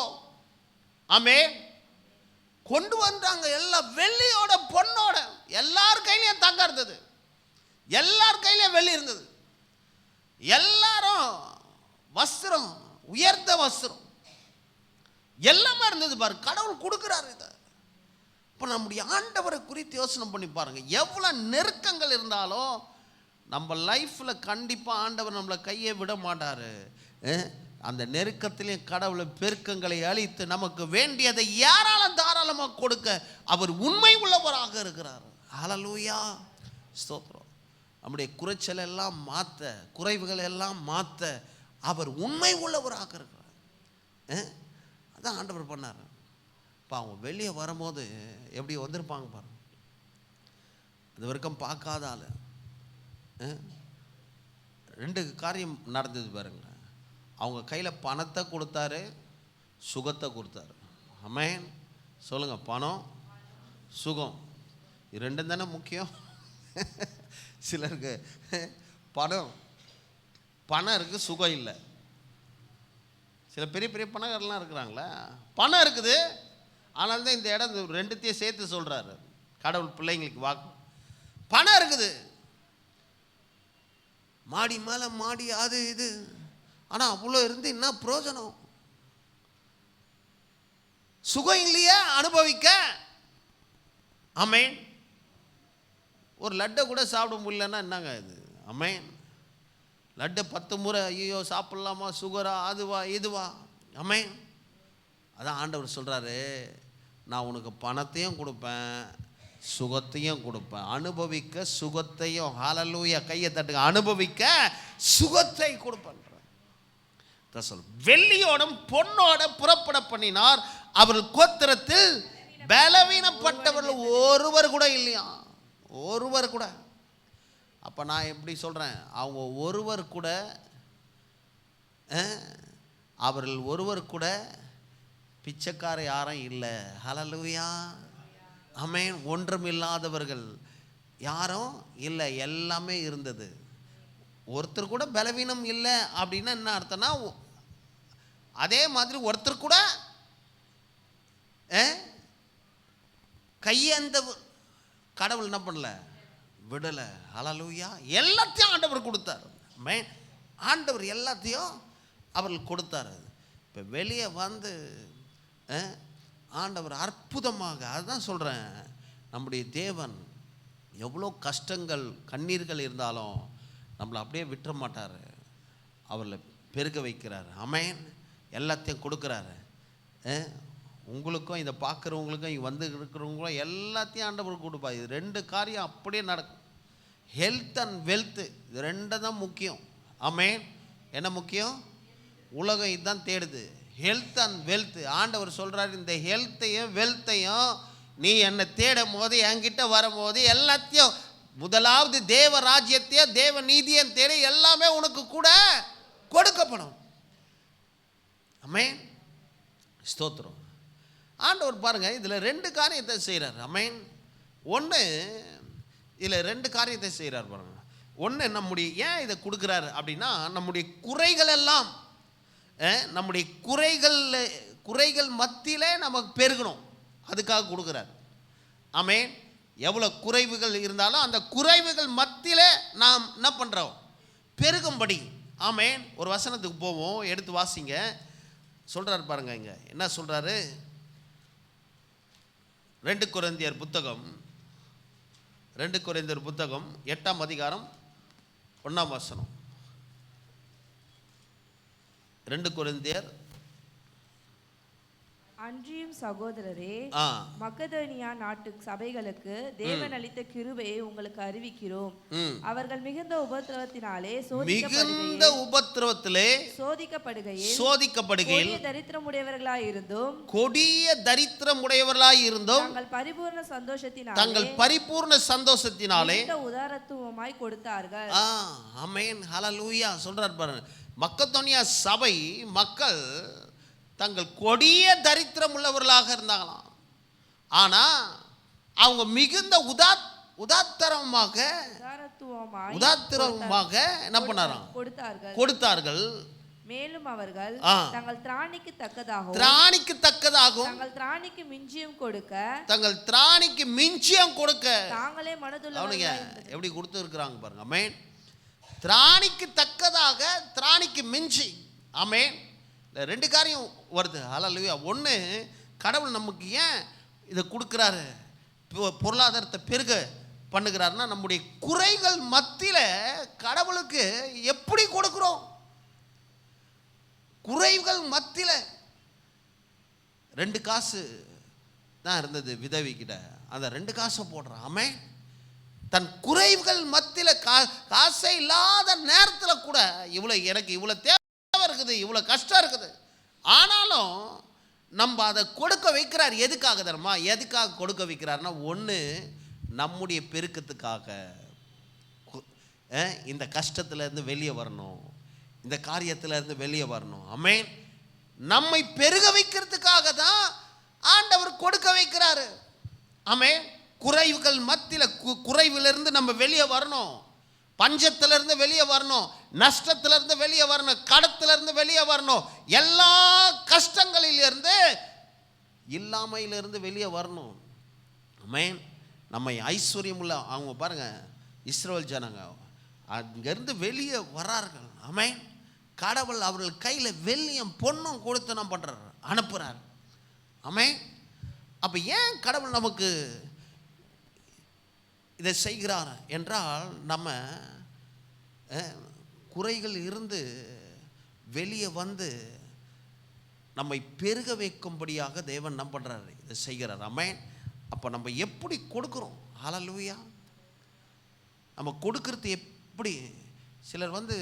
ஆமேன். கொண்டு வந்தாங்க எல்லாம் வெள்ளியோட பொண்ணோட. எல்லார் கையிலையும் தங்கம் இருந்தது, எல்லார் கையிலையும் வெள்ளி இருந்தது, எல்லாரும் வஸ்திரம், உயர்ந்த வஸ்திரம் எல்லாமே இருந்தது. பாரு, கடவுள் கொடுக்குறாரு இதை. இப்போ நம்முடைய ஆண்டவரை குறித்து யோசனை பண்ணி பாருங்க. எவ்வளோ நெருக்கங்கள் இருந்தாலும் நம்ம லைஃப்பில் கண்டிப்பாக ஆண்டவர் நம்மளை கையை விட மாட்டார். அந்த நெருக்கத்திலையும் கடவுளை பெருக்கங்களை அழித்து நமக்கு வேண்டியதை யாராலும் தாராளமாக கொடுக்க அவர் உண்மை உள்ளவராக இருக்கிறார். ஹல்லேலூயா, ஸ்தோத்திரம். நம்முடைய குறைச்சல் எல்லாம் மாற்ற, குறைவுகள் எல்லாம் மாற்ற அவர் உண்மை உள்ளவராக இருக்கிறார். அதான் ஆண்டவர் பண்ணார். இப்போ அவங்க வெளியே வரும்போது எப்படி வந்திருப்பாங்க பாருங்க. அது வரைக்கும் பார்க்காத ஆள். 2 காரியம் நடந்தது பாருங்க. அவங்க கையில் பணத்தை கொடுத்தாரு, சுகத்தை கொடுத்தாரு. ஆமென். சொல்லுங்க, பணம் சுகம் இது 2 தானே முக்கியம். சிலருக்கு பணம் இருக்கு, சுகம் இல்லை. சில பெரிய பெரிய பணக்காரலாம் இருக்கிறாங்களே, பணம் இருக்குது, ஆனால் தான் இந்த இடம் 2த்தையும் சேர்த்து சொல்கிறாரு கடவுள் பிள்ளைங்களுக்கு. வாக்கு பணம் இருக்குது, மாடி மேலே மாடி, அது இது, ஆனால் அவ்வளோ இருந்து என்ன பிரயோஜனம்? சுகம் இல்லையா அனுபவிக்க? ஆமேன். ஒரு லட்டை கூட சாப்பிட முடியலன்னா என்னங்க இது? ஆமேன். லட்டை 10 முறை ஐயோ சாப்பிட்லாமா, சுகரா, அதுவா இதுவா? ஆமேன். அதான் ஆண்டவர் சொல்கிறாரு, நான் உனக்கு பணத்தையும் கொடுப்பேன், சுகத்தையும் கொடுப்பேன். அனுபவிக்க சுகத்தையும். ஹல்லேலூயா. கையை தட்டுங்க. அனுபவிக்க சுகத்தை கொடுப்பேன். வெள்ளியோடும் பொன்னோட புறப்பட பண்ணினார். அவர்கள் கோத்திரத்தில் பலவீனப்பட்டவர்கள் ஒருவர் கூட இல்லையா, ஒருவர் கூட. அப்போ நான் எப்படி சொல்கிறேன், அவங்க ஒருவர் கூட, அவர்கள் ஒருவர் கூட பிச்சைக்கார யாரும் இல்லை. ஹல்லேலூயா. ஆமென். ஒன்றும் இல்லாதவர்கள் யாரும் இல்லை, எல்லாமே இருந்தது. ஒருத்தர் கூட பலவீனம் இல்லை அப்படின்னா என்ன அர்த்தம்னா, அதே மாதிரி ஒருத்தர் கூட கையேந்த கடவுள் என்ன பண்ணல, விடலை. ஹல்லேலூயா. எல்லாத்தையும் ஆண்டவர் கொடுத்தார். ஆண்டவர் எல்லாத்தையும் அவர்கள் கொடுத்தார். இப்போ வெளியே வந்து ஆண்டவர் அற்புதமாக, அதுதான் சொல்கிறேன், நம்முடைய தேவன் எவ்வளோ கஷ்டங்கள் கண்ணீர்கள் இருந்தாலும் நம்மளை அப்படியே விட்டுற மாட்டார். அவர்களை பெருக வைக்கிறார். ஆமென். எல்லாத்தையும் கொடுக்குறாரு. உங்களுக்கும் இதை பார்க்குறவங்களுக்கும் இங்கே வந்து இருக்கிறவங்களும் எல்லாத்தையும் ஆண்டவர் கொடுப்பார். இது 2 காரியம் அப்படியே நடக்கும். ஹெல்த் அண்ட் வெல்த்து, இது 2 தான் முக்கியம். ஆமென். என்ன முக்கியம்? உலகம் இதுதான் தேடுது, ஹெல்த் அண்ட் வெல்த்து. ஆண்டவர் சொல்கிறார், இந்த ஹெல்த்தையும் வெல்த்தையும் நீ என்னை தேடும் போது, என்கிட்ட வரும்போது எல்லாத்தையும், முதலாவது தேவ ராஜ்யத்தையும் தேவ நீதியும் தேடி எல்லாமே உனக்கு கூட கொடுக்கப்படும். ஆமென். ஸ்தோத்திரம். ஆண்டவர் பாருங்க, இதில் 2 காரியத்தை செய்கிறார். ஆமென். ஒன்று, இதில் 2 காரியத்தை செய்கிறார் பாருங்க. ஒன்று, நம்முடைய ஏன் இதை கொடுக்குறாரு அப்படின்னா, நம்முடைய குறைகள் எல்லாம், நம்முடைய குறைகள் மத்தியிலே நமக்கு பெருகணும், அதுக்காக கொடுக்குறார். ஆமென். எவ்வளோ குறைவுகள் இருந்தாலும் அந்த குறைவுகள் மத்தியிலே நாம் என்ன பண்ணுறோம், பெருகும்படி. ஆமென். ஒரு வசனத்துக்கு போவோம், எடுத்து வாசிங்க. சொல்கிறார் பாருங்க, இங்கே என்ன சொல்கிறாரு? 2 கொரிந்தியர் புத்தகம் 8ஆம் அதிகாரம் 1ஆம் வசனம். 2 கொரிந்தியர் அன்றியும் சகோதரரே, ஆ மக்கதோனியா நாட்டு சபைகளுக்கு தேவன் அளித்த கிருபையை உங்களுக்கு அறிவிக்கிறோம். அவர்கள் மிகுந்த உபத்திரவத்தினாலே சோதிக்கப்படுகையில் கொடிய தரித்திரமுடையவர்களாய் இருந்தும் தங்கள் பரிபூர்ண சந்தோஷத்தினாலே உதாரத்துவமாய் கொடுத்தார்கள். ஆமென், ஹல்லேலூயா சொல்றார் பாருங்க. மக்கதோனியா சபை மக்கள் தங்கள் கொடிய தரித்திரம் உள்ளவர்களாக இருந்தாங்களாம். ஆனா அவங்க மிகுந்த உதாத்தரமாக என்ன பண்ணாராம்? கொடுத்தார்கள். மேலும் அவர்கள் தங்கள் திராணிக்கு தக்கதாகவும் தங்கள் திராணிக்கு மிஞ்சியம் கொடுக்க தாங்களே மனதுள்ளவர்களாய் எப்படி கொடுத்து இருக்கிறாங்க பாருங்க. ஆமென். திராணிக்கு தக்கதாக, திராணிக்கு மிஞ்சி. ஆமென். ரெண்டு காரியம் வருது. ஹல்லேலூயா. ஒன்று, கடவுள் நமக்கு ஏன் இதை கொடுக்குறாரு, பொருளாதாரத்தை பெருக பண்ணுகிறாருன்னா, நம்முடைய குறைகள் மத்தியில் கடவுளுக்கு எப்படி கொடுக்குறோம்? குறைகள் மத்தியில் 2 காசு தான் இருந்தது விதவிக்கிட்ட, அந்த 2 காசை போடுறான். ஆமென். தன் குறைகள் மத்தியில் காசே இல்லாத நேரத்தில் கூட எனக்கு இவ்வளோ தேவை இருக்குது, இவ்வளோ கஷ்டம் இருக்குது, ஆனாலும் நம்ம அதை கொடுக்க வைக்கிறார். எதுக்காக தெரியுமா? எதுக்காக கொடுக்க வைக்கிறார்னா, ஒன்று நம்முடைய பெருக்கத்துக்காக. இந்த கஷ்டத்திலேருந்து வெளியே வரணும், இந்த காரியத்திலேருந்து வெளியே வரணும். ஆமென். நம்மை பெருக வைக்கிறதுக்காக தான் ஆண்டவர் கொடுக்க வைக்கிறாரு. ஆமென். குறைவுகள் மத்தியில் குறைவிலிருந்து நம்ம வெளியே வரணும், பஞ்சத்திலிருந்து வெளியே வரணும், நஷ்டத்திலிருந்து வெளியே வரணும், கடத்திலிருந்து வெளியே வரணும், எல்லா கஷ்டங்களிலிருந்து, இல்லாமையிலிருந்து வெளியே வரணும். ஆமென். நம்மை ஐஸ்வர்யம் உள்ள அவங்க பாருங்க, இஸ்ரவேல் ஜனங்க அங்கிருந்து வெளியே வரார்கள். ஆமென். கடவுள் அவர்கள் கையில் வெள்ளியும் பொண்ணும் கொடுத்து என்ன பண்றார்? அனுப்புறார். ஆமென். அப்போ ஏன் கடவுள் நமக்கு இதை செய்கிறார் என்றால், நம்ம குறைகள் இருந்து வெளியே வந்து நம்மை பெருக வைக்கும்படியாக தேவன் என்ன பண்ணுறாரு? இதை செய்கிறார். ஆமென். அப்போ நம்ம எப்படி கொடுக்குறோம்? ஹல்லேலூயா. நம்ம கொடுக்கறது எப்படி? சிலர் வந்து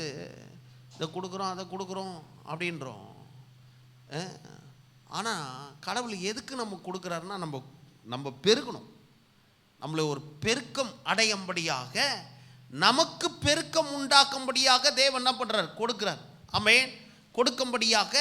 இதை கொடுக்குறோம், அதை கொடுக்குறோம் அப்படின்றோம். ஆனால் கடவுள் எதுக்கு நம்ம கொடுக்குறாருன்னா, நம்ம பெருகணும், நம்மளை ஒரு பெருக்கம் அடையும்படியாக, நமக்கு பெருக்கம் உண்டாக்கும்படியாக தேவன் என்ன பண்றார்? கொடுக்கிறார். ஆமென். கொடுக்கும்படியாக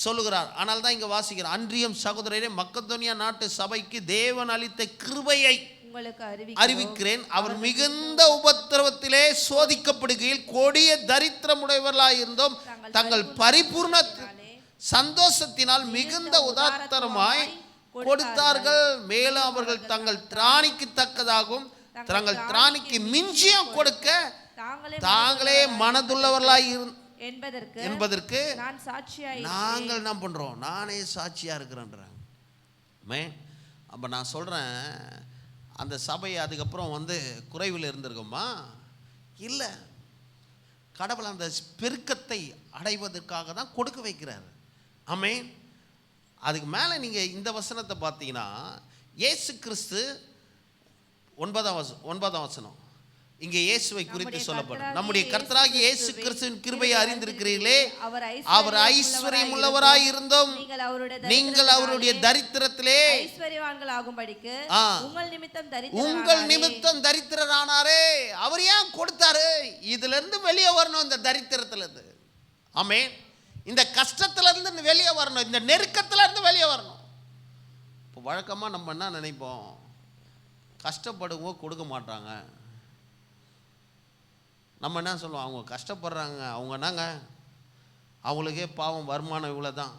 சொல்லுகிறார். ஆனால் தான் இங்க வாசிக்கிறார், அன்றியும் சகோதரரே, மக்கதோனியா நாட்டு சபைக்கு தேவன் அளித்த கிருபையை உங்களுக்கு அறிவிக்கிறேன். அவர் மிகுந்த உபத்திரவத்திலே சோதிக்கப்படுகையில் கொடிய தரித்திரமுடையவர்களாய் இருந்தும் தங்கள் பரிபூர்ண சந்தோஷத்தினால் மிகுந்த உதாத்தரமாய் கொடுத்தார்கள். மேலும் அவர்கள் தங்கள் திராணிக்கு தக்கதாகவும் தங்கள் திராணிக்கு மிஞ்சியம் கொடுக்க தாங்களே மனதுள்ளவர்களாய் என்பதற்கு நாங்கள் என்ன பண்றோம்? நானே சாட்சியா இருக்கிறேன்றாங்க. அப்ப நான் சொல்றேன், அந்த சபை அதுக்கப்புறம் வந்து குறைவில் இருந்திருக்குமா? இல்லை. கடவுள் அந்த பெருக்கத்தை அடைவதற்காக தான் கொடுக்க வைக்கிறார். ஆமென். அதுக்கு மேலே நீங்கள் இந்த வசனத்தை பார்த்தீங்கன்னா, இயேசு கிறிஸ்து 9ஆம் வசனம் இங்கே இயேசுவை குறித்து சொல்லப்படும். நம்முடைய கர்த்தராகிய இயேசு கிறிஸ்துவின் கிருபையை அறிந்திருக்கிறீர்களே, அவர் ஐஸ்வர்யம் உள்ளவராய் இருந்தும் நீங்கள் அவருடைய தரித்திரத்திலே ஐஸ்வர்யவான்கள் ஆகும்படிக்கு உங்கள் நிமித்தம் தரித்திரரானாரே. அவர் ஏன் கொடுத்தாரு? இதுல இருந்து வெளியே வரணும், இந்த தரித்திரத்திலிருந்து. ஆமென். இந்த கஷ்டத்திலிருந்து வெளியே வரணும், இந்த நெருக்கத்திலிருந்து வெளியே வரணும். இப்போ வழக்கமாக நம்ம என்ன நினைப்போம்? கஷ்டப்படுவோம், கொடுக்க மாட்டாங்க. நம்ம என்ன சொல்லுவோம்? அவங்க கஷ்டப்படுறாங்க, அவங்க என்னங்க, அவங்களுக்கே பாவம் வருமானம் இவ்வளோ தான்,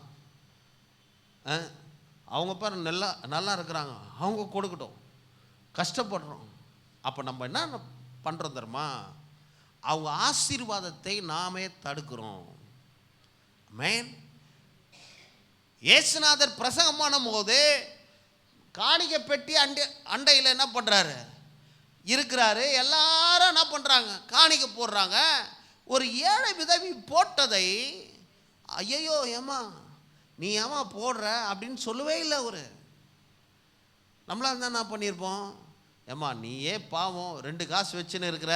அவங்க பாரு நல்லா இருக்கிறாங்க, அவங்க கொடுக்கட்டும், கஷ்டப்படுறோம். அப்போ நம்ம என்ன பண்ணுறோம் தெரியுமா? அவங்க ஆசீர்வாதத்தை நாமே தடுக்கிறோம். ஆமென். இயேசுநாதர் பிரசங்கமான போது காணிக்கை பெட்டி அண்டையில் என்ன பண்ணுறாரு? இருக்கிறாரு. எல்லாரும் என்ன பண்ணுறாங்க? காணிக்கை போடுறாங்க. ஒரு ஏழை விதவி போட்டதை, ஐயோ ஏமா நீ ஏமா போடுற அப்படின்னு சொல்லவே இல்லை அவரு. நம்மளா இருந்தால் என்ன பண்ணியிருப்போம்? ஏம்மா நீயே பாவம் 2 காசு வச்சுன்னு இருக்கிற,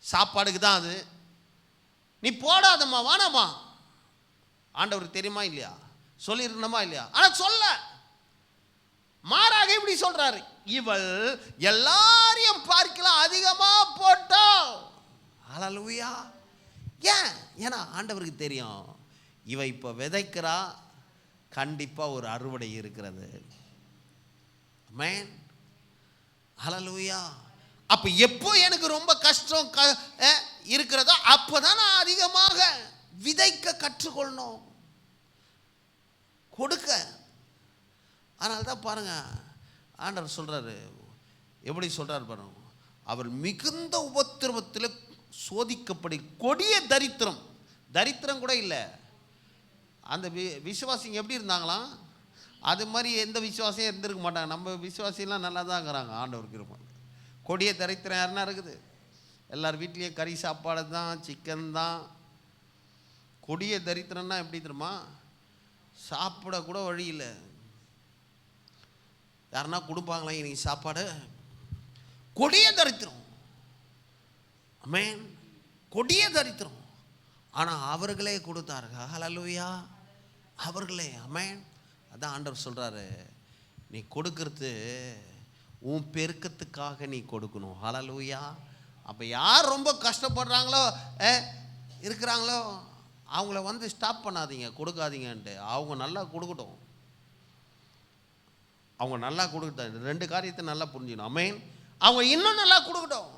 சாப்பாடுக்கு தான் அது, நீ போடாதம்மா வானாமா. ஆண்டவருக்கு தெரியுமா இல்லையா? சொல்லியிருக்கணுமா இல்லையா? ஆனால் சொல்ல, மாறாக இப்படி சொல்றாரு, இவள் எல்லாரையும் பார்க்கலாம் அதிகமா போட்டா. ஹல்லேலூயா. ஏன்? ஏன்னா ஆண்டவருக்கு தெரியும் இவ இப்போ விதைக்கிறா, கண்டிப்பா ஒரு அறுவடை இருக்கிறது. ஆமென். ஹல்லேலூயா. அப்ப எப்போ எனக்கு ரொம்ப கஷ்டம் இருக்கிறதோ அப்போதான் நான் அதிகமாக விதைக்க கற்றுக்கொள்ளணும், கொடுக்க. அதனால தான் பாருங்க ஆண்டவர் சொல்றாரு, எப்படி சொல்றாரு பாருங்க, அவர் மிகுந்த உபத்திரவத்தில் சோதிக்கப்படி கொடிய தரித்திரம், தரித்திரம் கூட இல்லை, அந்த விசுவாசிங்க எப்படி இருந்தாங்களாம் அது மாதிரி எந்த விசுவாசியும் இருந்திருக்க மாட்டாங்க. நம்ம விசுவாசியெல்லாம் நல்லா தான் இருக்கிறாங்க, ஆண்டவருக்கு இருப்பாங்க. கொடிய தரித்திரம் யாருன்னா இருக்குது? எல்லார் வீட்லேயும் கறி சாப்பாடு தான், சிக்கன் தான். கொடிய தரித்திரம்னா எப்படி தெரியுமா? சாப்பிட கூட வழி இல்லை. யாருன்னா கொடுப்பாங்களா இன்னைக்கு சாப்பாடு? கொடிய தரித்திரம். ஆமென். கொடிய தரித்திரம். ஆனால் அவர்களே கொடுத்தார்கள். ஹல்லேலூயா. அவர்களே. ஆமென். அதான் ஆண்டவர் சொல்றாரு, நீ கொடுக்கறது உன் பெருக்கத்துக்காக நீ கொடுக்கணும். ஹல்லேலூயா. அப்போ யார் ரொம்ப கஷ்டப்படுறாங்களோ இருக்கிறாங்களோ அவங்கள ஸ்டாப் பண்ணாதீங்க, கொடுக்காதீங்கன்ட்டு. அவங்க நல்லா கொடுக்கட்டும், அவங்க நல்லா கொடுக்கட்டும். 2 காரியத்தை நல்லா புரிஞ்சுக்கணும். ஆமென். அவங்க இன்னும் நல்லா கொடுக்கட்டும்,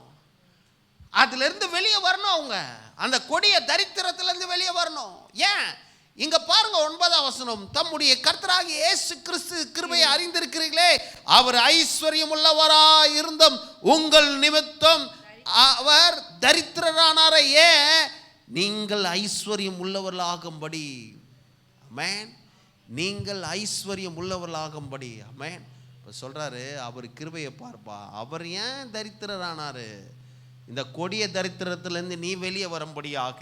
அதிலிருந்து வெளியே வரணும். அவங்க அந்த கொடிய தரித்திரத்திலிருந்து வெளியே வரணும். ஏன்? இங்க பாருங்க 9ஆம் வசனம், தம்முடைய கர்த்தராகிய இயேசு கிறிஸ்து கிருபையை அறிந்திருக்கிறீர்களே, அவர் ஐஸ்வர்யம் உள்ளவராய் இருந்தும் உங்கள் நிமித்தம் அவர் தரித்திரரானாரே, ஏன்? நீங்கள் ஐஸ்வர்யம் உள்ளவர்களாகும்படி. ஆமென். நீங்கள் ஐஸ்வர்யம் உள்ளவர்களாகும்படி. ஆமென். இப்போ சொல்றாரு, அவர் கிருபையை பார்ப்பா, அவர் ஏன் தரித்திரரானாரு? இந்த கொடிய தரித்திரத்திலிருந்து நீ வெளியே வரும்படியாக,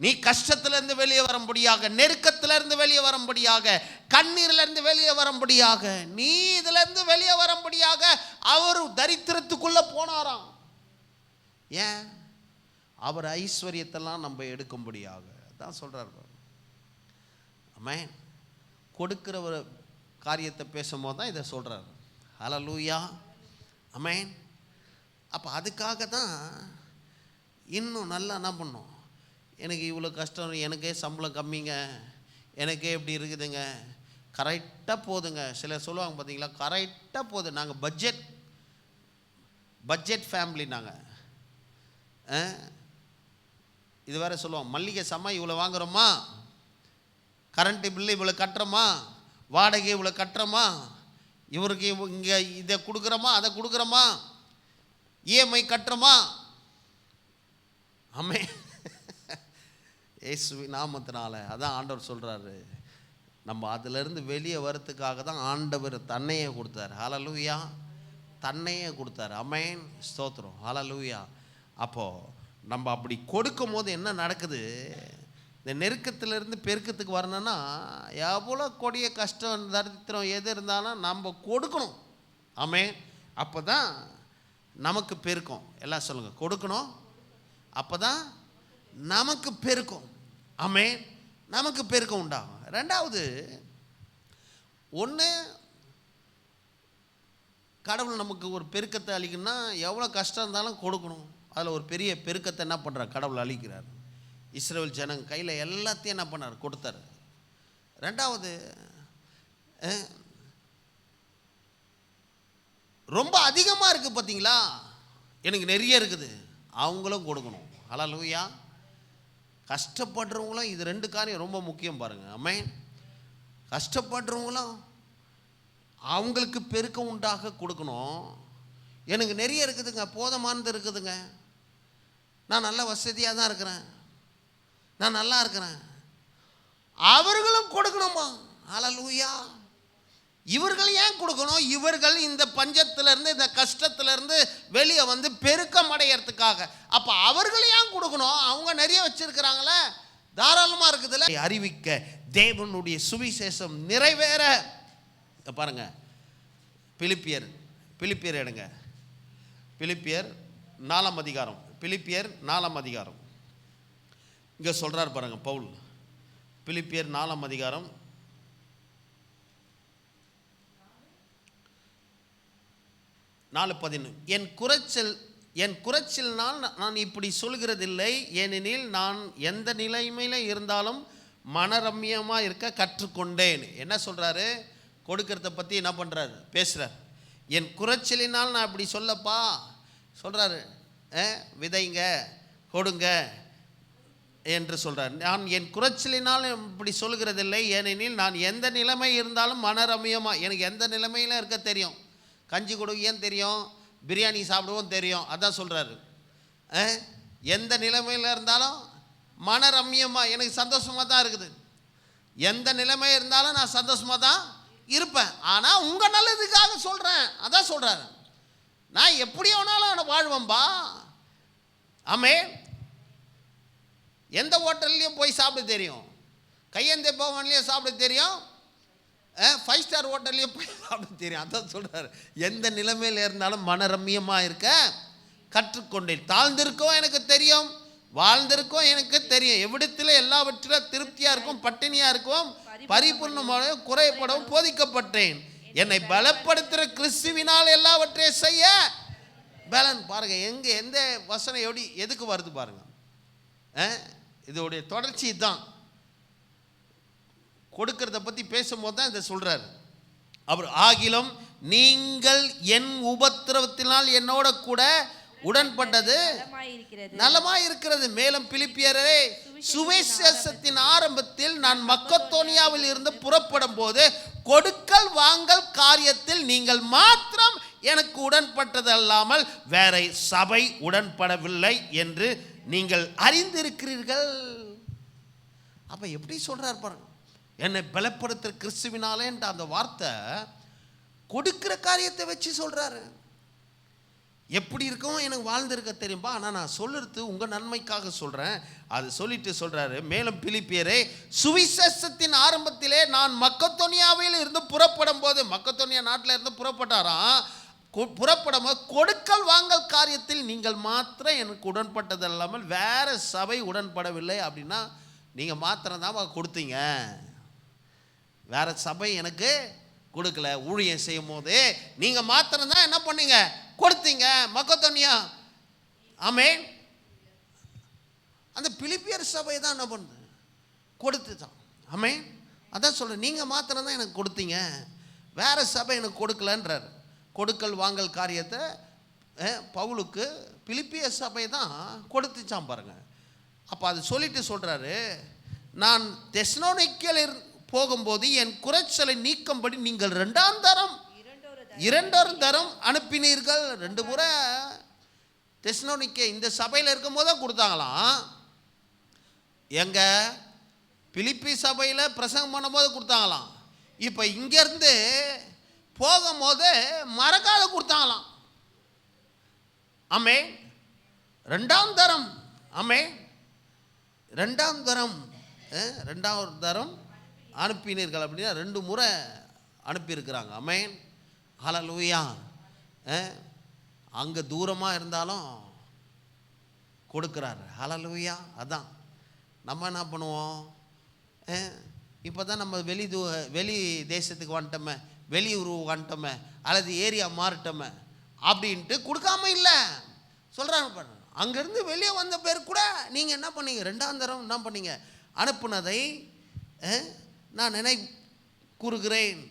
நீ கஷ்டத்திலிருந்து வெளியே வரும்படியாக, நெருக்கத்திலிருந்து வெளியே வரும்படியாக, கண்ணீரிலிருந்து வெளியே வரும்படியாக, நீ இதிலிருந்து வெளியே வரும்படியாக அவர் தரித்திரத்துக்குள்ள போனாராம். ஏன்? அவர் ஐஸ்வர்யத்தெல்லாம் நம்ம எடுக்கும்படியாக தான் சொல்றாரு. ஆமென். கொடுக்கிற ஒரு காரியத்தை பேசும்போது தான் இதை சொல்றாரு. ஹல்லேலூயா. ஆமென். அப்போ அதுக்காக தான் இன்னும் நல்லா என்ன பண்ணோம், எனக்கு இவ்வளோ கஷ்டம், எனக்கே சம்பளம் கம்மிங்க, எனக்கே எப்படி இருக்குதுங்க, கரெக்டாக போதுங்க. சிலர் சொல்லுவாங்க பார்த்தீங்களா, கரெக்டாக போகுது, நாங்கள் பட்ஜெட் ஃபேமிலி நாங்கள். இது வேற சொல்லுவோம், மல்லிகை சாமான் இவ்வளோ வாங்குறோமா, கரண்ட்டு பில்லு இவ்வளோ கட்டுறோமா, வாடகை இவ்வளோ கட்டுறோமா, இவருக்கு இங்கே இதை கொடுக்குறோமா, அதை கொடுக்குறோமா, இஎம்ஐ கட்டுறோமா. ஆமென். இயேசு நாமத்தினால அதான் ஆண்டவர் சொல்றாரு, நம்ம அதிலிருந்து வெளியே வரத்துக்காக தான் ஆண்டவர் தன்னையே கொடுத்தாரு. ஹல்லேலூயா. தன்னையே கொடுத்தாரு. ஆமென். ஸ்தோத்திரம். ஹல்லேலூயா. அப்போ நம்ம அப்படி கொடுக்கும் போது என்ன நடக்குது, இந்த நெருக்கத்திலிருந்து பெருக்கத்துக்கு வரணும்னா எவ்வளோ கொடிய கஷ்டம் தரித்திரம் எது இருந்தாலும் நம்ம கொடுக்கணும். ஆமென். அப்போ தான் நமக்கு பெருக்கும். எல்லாம் சொல்லுங்க, கொடுக்கணும், அப்போ தான் நமக்கு பெருக்கும். ஆமென். நமக்கு பெருக்கம் உண்டாகும். 2வது, ஒன்று கடவுள் நமக்கு ஒரு பெருக்கத்தை அளிக்கணும்னா எவ்வளோ கஷ்டம் இருந்தாலும் கொடுக்கணும். அதில் ஒரு பெரிய பெருக்கத்தை என்ன பண்ணுறார், கடவுள் அளிக்கிறார். இஸ்ரவேல் ஜனங்க கையில் எல்லாத்தையும் என்ன பண்ணார், கொடுத்தாரு. 2வது, ரொம்ப அதிகமாக இருக்குது பார்த்தீங்களா, எனக்கு நிறைய இருக்குது, அவங்களும் கொடுக்கணும். ஹல்லேலூயா. கஷ்டப்படுறவங்களும், இது 2 காரியம் ரொம்ப முக்கியம் பாருங்க. ஆமென். கஷ்டப்படுறவங்களும் அவங்களுக்கு பெருக்கம் உண்டாக கொடுக்கணும். எனக்கு நிறைய இருக்குதுங்க, போதுமானது இருக்குதுங்க, நான் நல்ல வசதியாக தான் இருக்கிறேன், நான் நல்லா இருக்கிறேன், அவர்களும் கொடுக்கணுமா. ஹல்லேலூயா. இவர்கள் ஏன் கொடுக்கணும்? இவர்கள் இந்த பஞ்சத்திலிருந்து, இந்த கஷ்டத்திலிருந்து வெளியே பெருக்கம் அடையிறதுக்காக. அப்போ அவர்கள் ஏன் கொடுக்கணும்? அவங்க நிறைய வச்சிருக்கிறாங்களே, தாராளமா இருக்குதுல்ல. அறிவிக்க தேவனுடைய சுவிசேஷம் நிறைவேற. பாருங்க, பிலிப்பியர் எடுங்க, பிலிப்பியர் 4 அதிகாரம், பிலிப்பியர் 4 அதிகாரம். இங்க சொல்றார் பாருங்க பவுல், பிலிப்பியர் 4 அதிகாரம் 4:11. என் குறைச்சலினால் நான் இப்படி சொல்கிறதில்லை, ஏனெனில் நான் எந்த நிலைமையில இருந்தாலும் மனரம்யமாக இருக்க கற்றுக்கொண்டேன். என்ன சொல்றாரு? கொடுக்கறத பற்றி என்ன பண்ணுறாரு, பேசுகிறார். என் குறைச்சலினால் நான் இப்படி சொல்லப்பா சொல்கிறாரு. விதைங்க, கொடுங்க என்று சொல்கிறார். நான் என் குறைச்சலினால் இப்படி சொல்கிறதில்லை, ஏனெனில் நான் எந்த நிலைமை இருந்தாலும் மனரம்யமாக, எனக்கு எந்த நிலைமையில இருக்க தெரியும். கஞ்சி கொடுக்கேன்னு தெரியும், பிரியாணி சாப்பிடுவோம் தெரியும். அதான் சொல்கிறாரு. எந்த நிலைமையில் இருந்தாலும் மனரம்யமாக, எனக்கு சந்தோஷமாக தான் இருக்குது. எந்த நிலைமை இருந்தாலும் நான் சந்தோஷமாக தான் இருப்பேன். ஆனால் உங்கள் நல்லதுக்காக சொல்கிறேன். அதான் சொல்கிறாரு. நான் எப்படி வேணாலும் நான் வாழ்வேன்பா. ஆமே, எந்த ஹோட்டல்லையும் போய் சாப்பிட தெரியும், கையெந்த பவன்லேயும் சாப்பிட தெரியும், 5 ஸ்டார் ஹோட்டல்லையும் போய் சாப்பிட தெரியும். அதான் சொல்கிறாரு. எந்த நிலைமையில் இருந்தாலும் மனரம்யமாக இருக்க கற்றுக்கொண்டேன். தாழ்ந்திருக்கவும் எனக்கு தெரியும், வாழ்ந்திருக்கும் எனக்கு தெரியும். எவ்விடத்தில் எல்லாவற்றிலும் திருப்தியாக இருக்கும், பட்டினியாக இருக்கும், பரிபூர்ணமாக குறைபடவும் போதிக்கப்பட்டேன். என்னை பலப்படுத்துகிற கிறிஸ்துவினால் எல்லாவற்றையும் செய்ய பலன். பாருங்க, எந்த வசனம் எப்படி எதுக்கு வருது பாருங்க. இதோடைய தொடர்ச்சி தான். கொடுக்கறத பற்றி பேசும்போது தான் இதை சொல்றாரு அவர். ஆகிலும் நீங்கள் என் உபத்திரவத்தினால் என்னோட கூட உடன்பட்டது நலமாய் இருக்கிறது. மேலும் பிலிப்பியரே, சுவிசேஷத்தின் ஆரம்பத்தில் நான் மக்கதோனியாவில் இருந்து புறப்படும் போது கொடுக்கல் வாங்கல் காரியத்தில் நீங்கள் மாத்திரம் எனக்கு உடன்பட்டது அல்லாமல் வேற சபை உடன்படவில்லை என்று நீங்கள் அறிந்திருக்கிறீர்கள். அப்ப எப்படி சொல்றார் பாருங்க, என்னை பலப்படுத்துற கிறிஸ்துவினாலே என்ற அந்த வார்த்தை கொடுக்கிற காரியத்தை வச்சு சொல்றாரு. எப்படி இருக்கும் எனக்கு வாழ்ந்திருக்க தெரியும்பா, ஆனால் நான் சொல்லுறது உங்கள் நன்மைக்காக சொல்கிறேன். அது சொல்லிட்டு சொல்கிறாரு. மேலும் பிலிப்பியரே, சுவிசேஷத்தின் ஆரம்பத்திலே நான் மக்கதோனியாவில் இருந்து புறப்படும் போது, மக்கதோனியா நாட்டில் இருந்து புறப்பட்டாராம், புறப்படும் போது கொடுக்கல் வாங்கல் காரியத்தில் நீங்கள் மாத்திரம் எனக்கு உடன்பட்டது இல்லாமல் வேற சபை உடன்படவில்லை. அப்படின்னா நீங்கள் மாத்திரம் தான் கொடுத்தீங்க, வேற சபை எனக்கு கொடுக்கல. ஊழியம் செய்யும் போது நீங்கள் மாத்திரம் தான் என்ன பண்ணீங்க, கொடுத்தீங்க மக்கதோனியா. ஆமென். அந்த பிலிப்பியர் சபை தான் என்ன பண்ணுது, கொடுத்து தான். ஆமென். அதான் சொல்கிறேன், நீங்கள் மாத்திரம் தான் எனக்கு கொடுத்தீங்க, வேற சபை எனக்கு கொடுக்கலன்றார். கொடுக்கல் வாங்கல் காரியத்தை பவுலுக்கு பிலிப்பியர் சபை தான் கொடுத்துச்சான் பாருங்க. அப்போ அது சொல்லிட்டு சொல்கிறாரு, நான் தெசலோனிக்கேயில் போகும்போது என் குறைச்சலை நீக்கும்படி நீங்கள் 2 தரம் அனுப்பினீர்கள். 2 முறை தெசலோனிக்கே இந்த சபையில் இருக்கும் போது கொடுத்தாங்களாம். எங்க பிலிப்பி சபையில் பிரசங்கம் பண்ணும்போது கொடுத்தாங்களாம். இப்போ இங்கேருந்து போகும்போது மறக்காத கொடுத்தாங்களாம். ஆமே, 2ஆம் தரம். ஆமே, 2ஆம் தரம் 2வது தரம் அனுப்பினீர்கள் அப்படின்னா 2 முறை அனுப்பியிருக்கிறாங்க. ஆமென். ஹல்லேலூயா. அங்கே தூரமாக இருந்தாலும் கொடுக்குறாரு. ஹல்லேலூயா. அதான் நம்ம என்ன பண்ணுவோம், இப்போ தான் நம்ம வெளி தேசத்துக்கு வந்துட்டோமே, வெளியூர் வந்துட்டோமே, அல்லது ஏரியா மாறிட்டோமே அப்படின்ட்டு கொடுக்காம இல்லை சொல்கிறாங்க பாருங்க. அங்கேருந்து வெளியே வந்த பேர் கூட நீங்கள் என்ன பண்ணீங்க, 2ஆம் தரம் என்ன பண்ணீங்க, அனுப்புனதை நான் கூறுகிறேன்.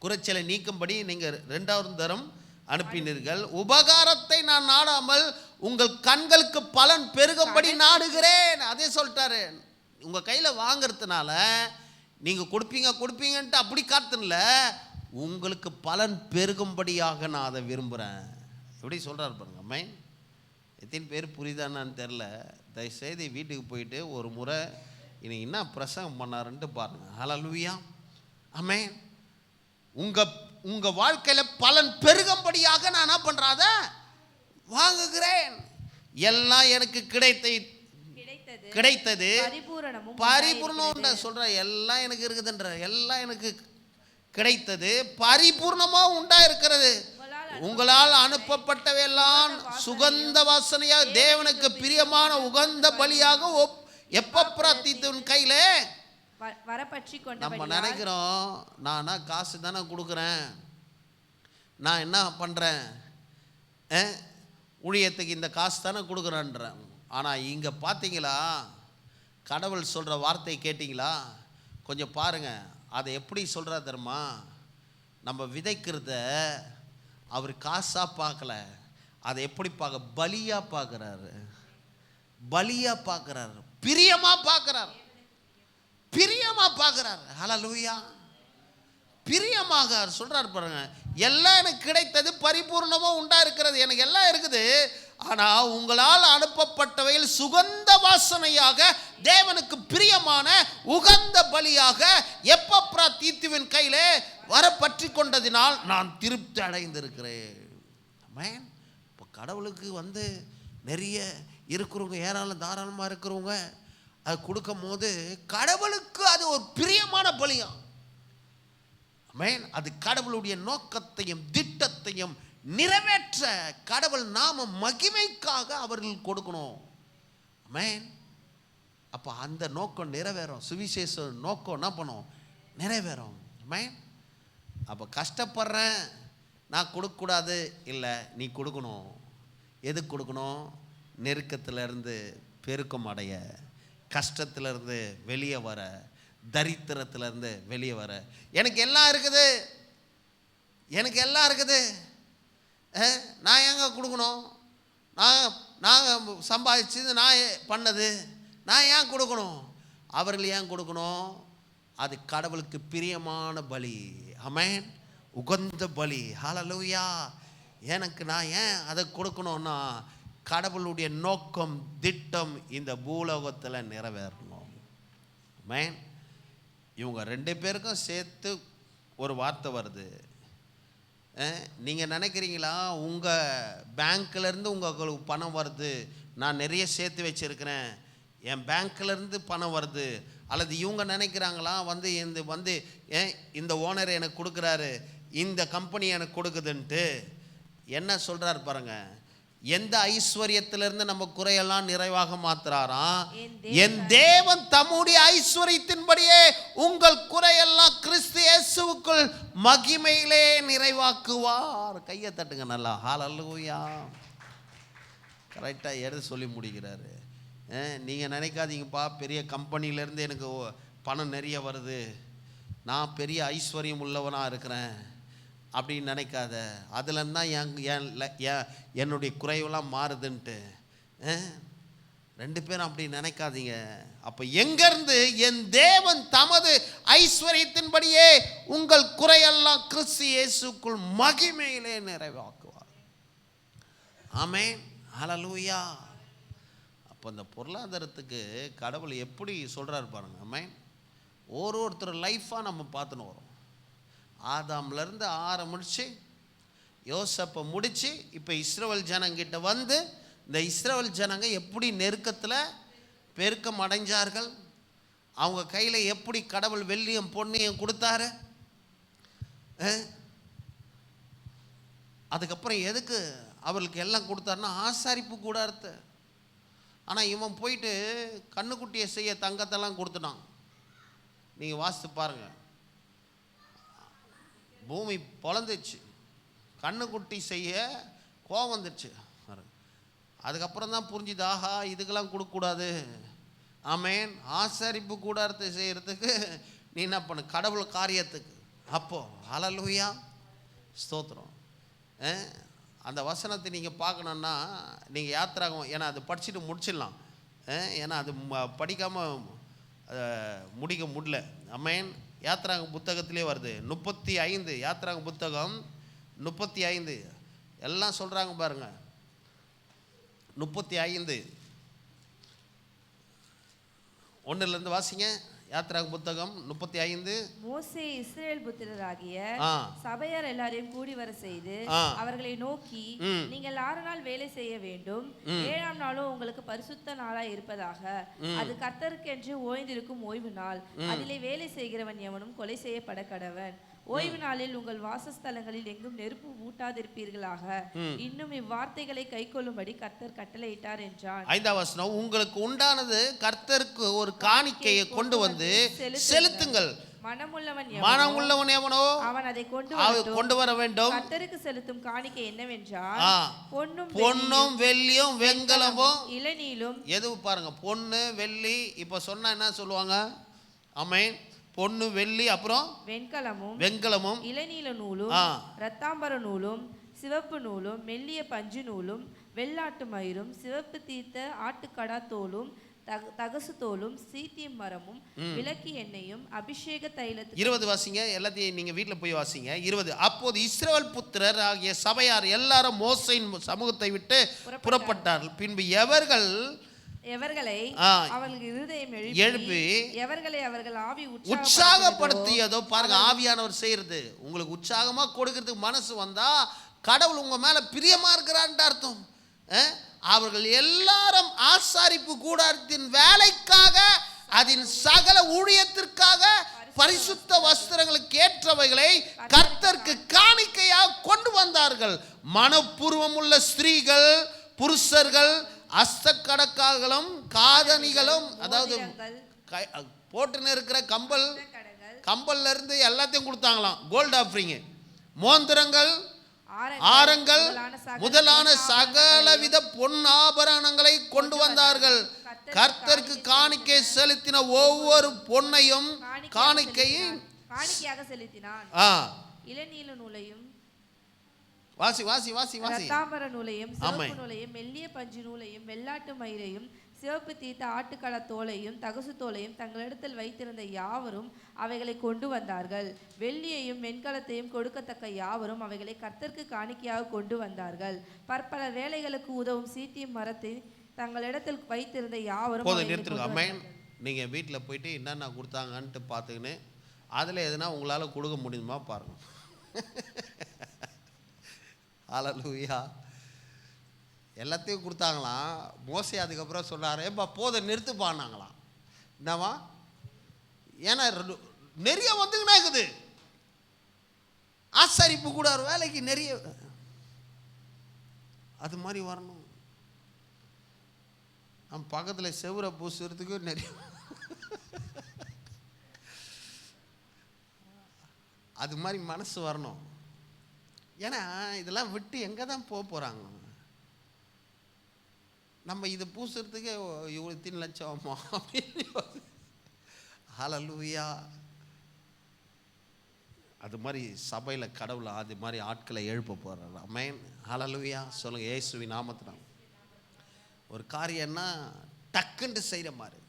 குறைச்சலை நீக்கும்படி நீங்கள் 2ஆவது தரம் அனுப்பினீர்கள். உபகாரத்தை நான் நாடாமல் உங்கள் கண்களுக்கு பலன் பெருகும்படி நாடுகிறேன். அதே சொல்லிட்டாரு. உங்கள் கையில் வாங்கிறதுனால நீங்கள் கொடுப்பீங்கன்ட்டு அப்படி காட்டுல, உங்களுக்கு பலன் பெருகும்படியாக நான் அதை விரும்புகிறேன். எப்படி சொல்கிறாரு பாருங்க. அம்மை, எத்தனை பேர் புரியுதானான்னு தெரில. தயவுசெய்து வீட்டுக்கு போயிட்டு ஒரு முறை இன்னைக்கு என்ன பிரசங்கம் பண்ணாருன்ட்டு பாருங்க. ஹல்லேலூயா. ஆமென். உங்க வாழ்க்கையில பலன் பெருகும்படியாக நான் என்ன பண்றாத வாங்குகிறேன். எல்லாம் எனக்கு கிடைத்த கிடைத்தது பரிபூரணம் சொல்ற. எல்லாம் எனக்கு இருக்குதுன்ற, எல்லாம் எனக்கு கிடைத்தது, பரிபூர்ணமா உண்டா இருக்கிறது. உங்களால் அனுப்பப்பட்டவையெல்லாம் சுகந்த வாசனையாக தேவனுக்கு பிரியமான உகந்த பலியாக எப்ப கையில நம்ம நினைக்கிறோம். நானா காசு தானே கொடுக்குறேன், நான் என்ன பண்றேன், ஊழியத்துக்கு இந்த காசு தானே கொடுக்குறேன்றேன். ஆனால் இங்கே பார்த்தீங்களா, கடவுள் சொல்கிற வார்த்தை கேட்டிங்களா? கொஞ்சம் பாருங்க. அதை எப்படி சொல்கிறா தெரியுமா? நம்ம விதைக்கிறத அவர் காசாக பார்க்கல, அதை எப்படி பார்க்க, பலியாக பார்க்குறாரு. பலியாக பார்க்குறாரு, பிரியமாக பார்க்குறாரு, பிரியமாக பார்க்குறாரு. ஹல்லேலூயா. பிரியமாக சொல்றாரு பாருங்க. எல்லாம் எனக்கு கிடைத்தது, பரிபூர்ணமாக உண்டா இருக்கிறது, எனக்கு எல்லாம் இருக்குது. ஆனால் உங்களால் அனுப்பப்பட்டவையில் சுகந்த வாசனையாக தேவனுக்கு பிரியமான உகந்த பலியாக எப்பப்ரா தீத்துவின் கையிலே வர பற்றி கொண்டதினால் நான் திருப்தி அடைந்திருக்கிறேன். இப்போ கடவுளுக்கு நிறைய இருக்கிறவங்க, ஏராளம் தாராளமாக இருக்கிறவங்க அது கொடுக்கும் போது கடவுளுக்கு அது ஒரு பிரியமான பலியா. அது கடவுளுடைய நோக்கத்தையும் திட்டத்தையும் நிறைவேற்ற கடவுள் நாம மகிமைக்காக அவர்கள் கொடுக்கணும். அப்ப அந்த நோக்கம் நிறைவேறும். சுவிசேஷ நோக்கம் என்ன பண்ணும், நிறைவேறும். அப்ப கஷ்டப்படுறேன் நான் கொடுக்கக்கூடாது இல்லை, நீ கொடுக்கணும். எதுக்கு கொடுக்கணும்? நெருக்கத்திலிருந்து பெருக்கம் அடைய, கஷ்டத்திலிருந்து வெளியே வர, தரித்திரத்திலிருந்து வெளியே வர. எனக்கு எல்லாம் இருக்குது, எனக்கு எல்லாம் இருக்குது, நான் ஏங்க கொடுக்கணும்? நான் சம்பாதிச்சது, நான் பண்ணது, நான் ஏன் கொடுக்கணும்? அவர்கள் ஏன் கொடுக்கணும்? அது கடவுளுக்கு பிரியமான பலி. ஆமென். உகந்த பலி. ஹல்லேலூயா. எனக்கு நான் ஏன் அதை கொடுக்கணும்னா, கடவுளுடைய நோக்கம் திட்டம் இந்த பூலோகத்தில் நிறைவேறணும். ஆமென். இவங்க ரெண்டு பேருக்கும் சேர்த்து ஒரு வார்த்தை வருது. நீங்கள் நினைக்கிறீங்களா உங்கள் பேங்க்லேருந்து உங்களுக்கு பணம் வருது, நான் நிறைய சேர்த்து வச்சுருக்கிறேன், என் பேங்க்லேருந்து பணம் வருது, அல்லது இவங்க நினைக்கிறாங்களா இந்த ஓனர் எனக்கு கொடுக்குறாரு, இந்த கம்பெனி எனக்கு கொடுக்குதுன்ட்டு. என்ன சொல்கிறார் பாருங்க, எந்த ஐஸ்வர்யத்திலிருந்து நம்ம குறையெல்லாம் நிறைவாக மாத்துறாராம், என் தேவன் தம்முடைய ஐஸ்வர்யத்தின்படியே உங்கள் குறையெல்லாம் கிறிஸ்து இயேசுவுக்குள் மகிமையிலே நிறைவாக்குவார். கையை தட்டுங்க நல்லா. ஹல்லேலூயா. கரெக்டாக எடுத்து சொல்லி முடிக்கிறாரு. நீங்கள் நினைக்காதீங்கப்பா, பெரிய கம்பெனிலேருந்து எனக்கு பணம் நிறைய வருது, நான் பெரிய ஐஸ்வர்யம் உள்ளவனாக இருக்கிறேன் அப்படின்னு நினைக்காத. அதில் தான் என்னுடைய குறைவெல்லாம் மாறுதுன்ட்டு. ரெண்டு பேரும் அப்படி நினைக்காதீங்க. அப்போ எங்கேருந்து? என் தேவன் தமது ஐஸ்வர்யத்தின்படியே உங்கள் குறையெல்லாம் கிறிஸ்து இயேசுக்குள் மகிமையிலே நிறைவாக்குவார். ஆமென். ஹல்லேலூயா. அப்போ இந்த பொருளாதாரத்துக்கு கடவுள் எப்படி சொல்கிறார் பாருங்க. ஆமென். ஒருத்தர் லைஃபாக நம்ம பார்த்துன்னு வரோம். ஆதாம்லேருந்து ஆரம்பிச்சு யோசப்பை முடித்து இப்போ இஸ்ரவேல் ஜனங்கிட்ட இந்த இஸ்ரவேல் ஜனங்க எப்படி நெருக்கத்தில் பெருக்கம் அடைஞ்சார்கள், அவங்க கையில் எப்படி கடவுள் வெள்ளியும் பொன்னியும் கொடுத்தாரு, அதுக்கப்புறம் எதுக்கு அவர்களுக்கு எல்லாம் கொடுத்தாருன்னா ஆசாரிப்பு கூடாரத்தை. ஆனால் இவன் போயிட்டு கண்ணுக்குட்டியை செய்ய தங்கத்தெல்லாம் கொடுத்துட்டான். நீங்கள் வாசித்து பாருங்கள், பூமி பொழந்துச்சு, கண்ணுக்குட்டி செய்ய கோவம் வந்துடுச்சு. அதுக்கப்புறம் தான் புரிஞ்சுது, ஆஹா இதுக்கெல்லாம் கொடுக்கக்கூடாது. ஆமென். ஆசரிப்பு கூடாரத்தை செய்கிறதுக்கு நீ என்ன பண்ணு, கடவுள் காரியத்துக்கு. அப்போ ஹல்லேலூயா, ஸ்தோத்திரம். அந்த வசனத்தை நீங்கள் பார்க்கணுன்னா நீங்கள் யாத்திராகம், ஏன்னா அது படிச்சுட்டு முடிச்சிடலாம், ஏன்னா அது படிக்காமல் முடிக்க முடியல. ஆமென். யாத்திராங்க புத்தகத்திலே வருது 35, யாத்திராங்க புத்தகம் 35 எல்லாம் சொல்கிறாங்க பாருங்க. 35 1 வாசிங்க. யாத்திராகம புத்தகம் 35. மோசே இஸ்ரவேல் புத்திரராகிய சபையார் எல்லாரையும் கூடி வர செய்து அவர்களை நோக்கி, நீங்கள் 6 நாள் வேலை செய்ய வேண்டும், 7ஆம் நாளும் உங்களுக்கு பரிசுத்த நாளாய் இருப்பதாக. அது கர்த்தருக்கென்று ஓய்ந்திருக்கும் ஓய்வு நாள். அதிலே வேலை செய்கிறவன் எவனும் கொலை செய்யப்பட கடவன். ஓய்வு நாளில் உங்கள் வாசஸ்தலங்களில் எங்கும் நெருப்பு ஊட்டாதிருப்பீர்களாக. இன்னும் இவ்வார்த்தைகளை கைக்கொள்ளும்படி கர்த்தர் கட்டளையிட்டார் என்றான். 5ஆம் வசனம், உங்களுக்கு உண்டானது கர்த்தருக்கு ஒரு காணிக்கையை கொண்டு வந்து செலுத்துங்கள். மனமுள்ளவன் எவனோ அவன் அதை கொண்டு வர வேண்டும். கர்த்தருக்கு செலுத்தும் காணிக்கை என்னவென்றால் பொன்னும் வெள்ளியும் வெண்கலமும் இளநீலும். எது பாருங்க, பொன்னு வெள்ளி. இப்ப சொன்னா என்ன சொல்லுவாங்க? ஆமென். பொன்னு வெள்ளி, அப்புறம் வெண்கலமும் இளநீல நூலும் இரத்தாம்பர நூலும் சிவப்பு நூலும் மெல்லிய பஞ்சு நூலும் வெள்ளாட்டு மயிரும் சிவப்பு தீர்த்த ஆட்டுக்கடா தோலும் தகசு தோலும் சீத்தியம் மரமும் விளக்கு எண்ணெயும் அபிஷேக தைலத்து. 20 வாசிங்க, எல்லாத்தையும் நீங்க வீட்டுல போய் வாசிங்க. 20. அப்போது இஸ்ரவேல் புத்திரர் ஆகிய சபையார் எல்லாரும் மோசேயின் சமூகத்தை விட்டு புறப்பட்டார்கள். பின்பு எவர்களை அவர்களுக்கு இருதயம் எழுப்பி எவர்களை அவர்கள் ஆவி உற்சாகப்படுத்தியதோ பாருங்க. ஆவியானவர் செய்யறது உங்களுக்கு உற்சாகமா கொடுக்கிறதுக்கு மனசு வந்தா கடவுள் உங்க மேல பிரியமா இருக்கிறான்னு அர்த்தம். அவர்கள் எல்லாரும் ஆசாரிப்பு கூடாரத்தின் வேலைக்காக, அதன் சகல ஊழியத்திற்காக பரிசுத்த வஸ்திரங்களுக்கு ஏற்றவைகளை கர்த்தருக்கு காணிக்கையாக கொண்டு வந்தார்கள். மனப்பூர்வம் உள்ள ஸ்திரீகள் புருஷர்கள் அஸ்தக்கடக்காகளும் காதணிகளும், அதாவது போட்டுன்னு இருக்கிற கம்பல்ல இருந்து எல்லாத்தையும் கொடுத்தாங்களாம். கோல்ட் ஆஃபரிங், மோந்திரங்கள், ஆரங்கள் முதலான சகலவித பொன் ஆபரணங்களை கொண்டு வந்தார்கள். கர்த்தருக்கு காணிக்கை செலுத்தின ஒவ்வொரு பொன்னையும் காணிக்கையாக செலுத்தினான். இளநீல நூலையும் இரத்தாம்பர நூலையும் சிவப்பு நூலையும் மெல்லிய பஞ்சு நூலையும் வெள்ளாட்டு மயிரையும் சிவப்பு தீர்த்த ஆட்டுக்கட தோலையும் தகசு தோலையும் தங்களிடத்தில் வைத்திருந்த யாவரும் அவைகளை கொண்டு வந்தார்கள். வெள்ளியையும் வெண்கலத்தையும் கொடுக்கத்தக்க யாவரும் அவைகளை கர்த்தருக்கு காணிக்கையாக கொண்டு வந்தார்கள். பற்பல வேலைகளுக்கு உதவும் சீத்தியம் மரத்தை தங்களிடத்தில் வைத்திருந்த யாவரும். நீங்க வீட்டில் போயிட்டு என்னென்ன கொடுத்தாங்கன்ட்டு பார்த்துக்கின்னு அதில் எதுனா உங்களால் கொடுக்க முடியுமா பாருங்க. ஹல்லேலூயா. எல்லாத்தையும் கொடுத்தாங்களாம். மோசே அதுக்கப்புறம் சொன்னார், ஏப்பா போதை நிறுத்துப்பான்னாங்களாம். என்னவா? ஏன்னா நிறைய வந்துங்கன்னா இருக்குது. ஆசாரிப்பு கூட ஒரு வேலைக்கு நிறைய அது மாதிரி வரணும். நம்ம பக்கத்தில் செவ்வரை பூசுறதுக்கு நிறைய அது மாதிரி மனசு வரணும். ஏன்னா இதெல்லாம் விட்டு எங்கே தான் போகிறாங்க? நம்ம இதை பூசுறதுக்கு இவ்வளோ 3 லட்சம் ஆகுமா அப்படின்னு. ஹல்லேலூயா. அது மாதிரி சபையில் கடவுளை அது மாதிரி ஆட்களை எழுப்ப போகிறார். ஆமென். ஹல்லேலூயா. சொல்லுங்கள் இயேசுவின் நாமத்தினால். ஒரு காரியம்னா டக்குன்ட்டு செய்கிற மாதிரி,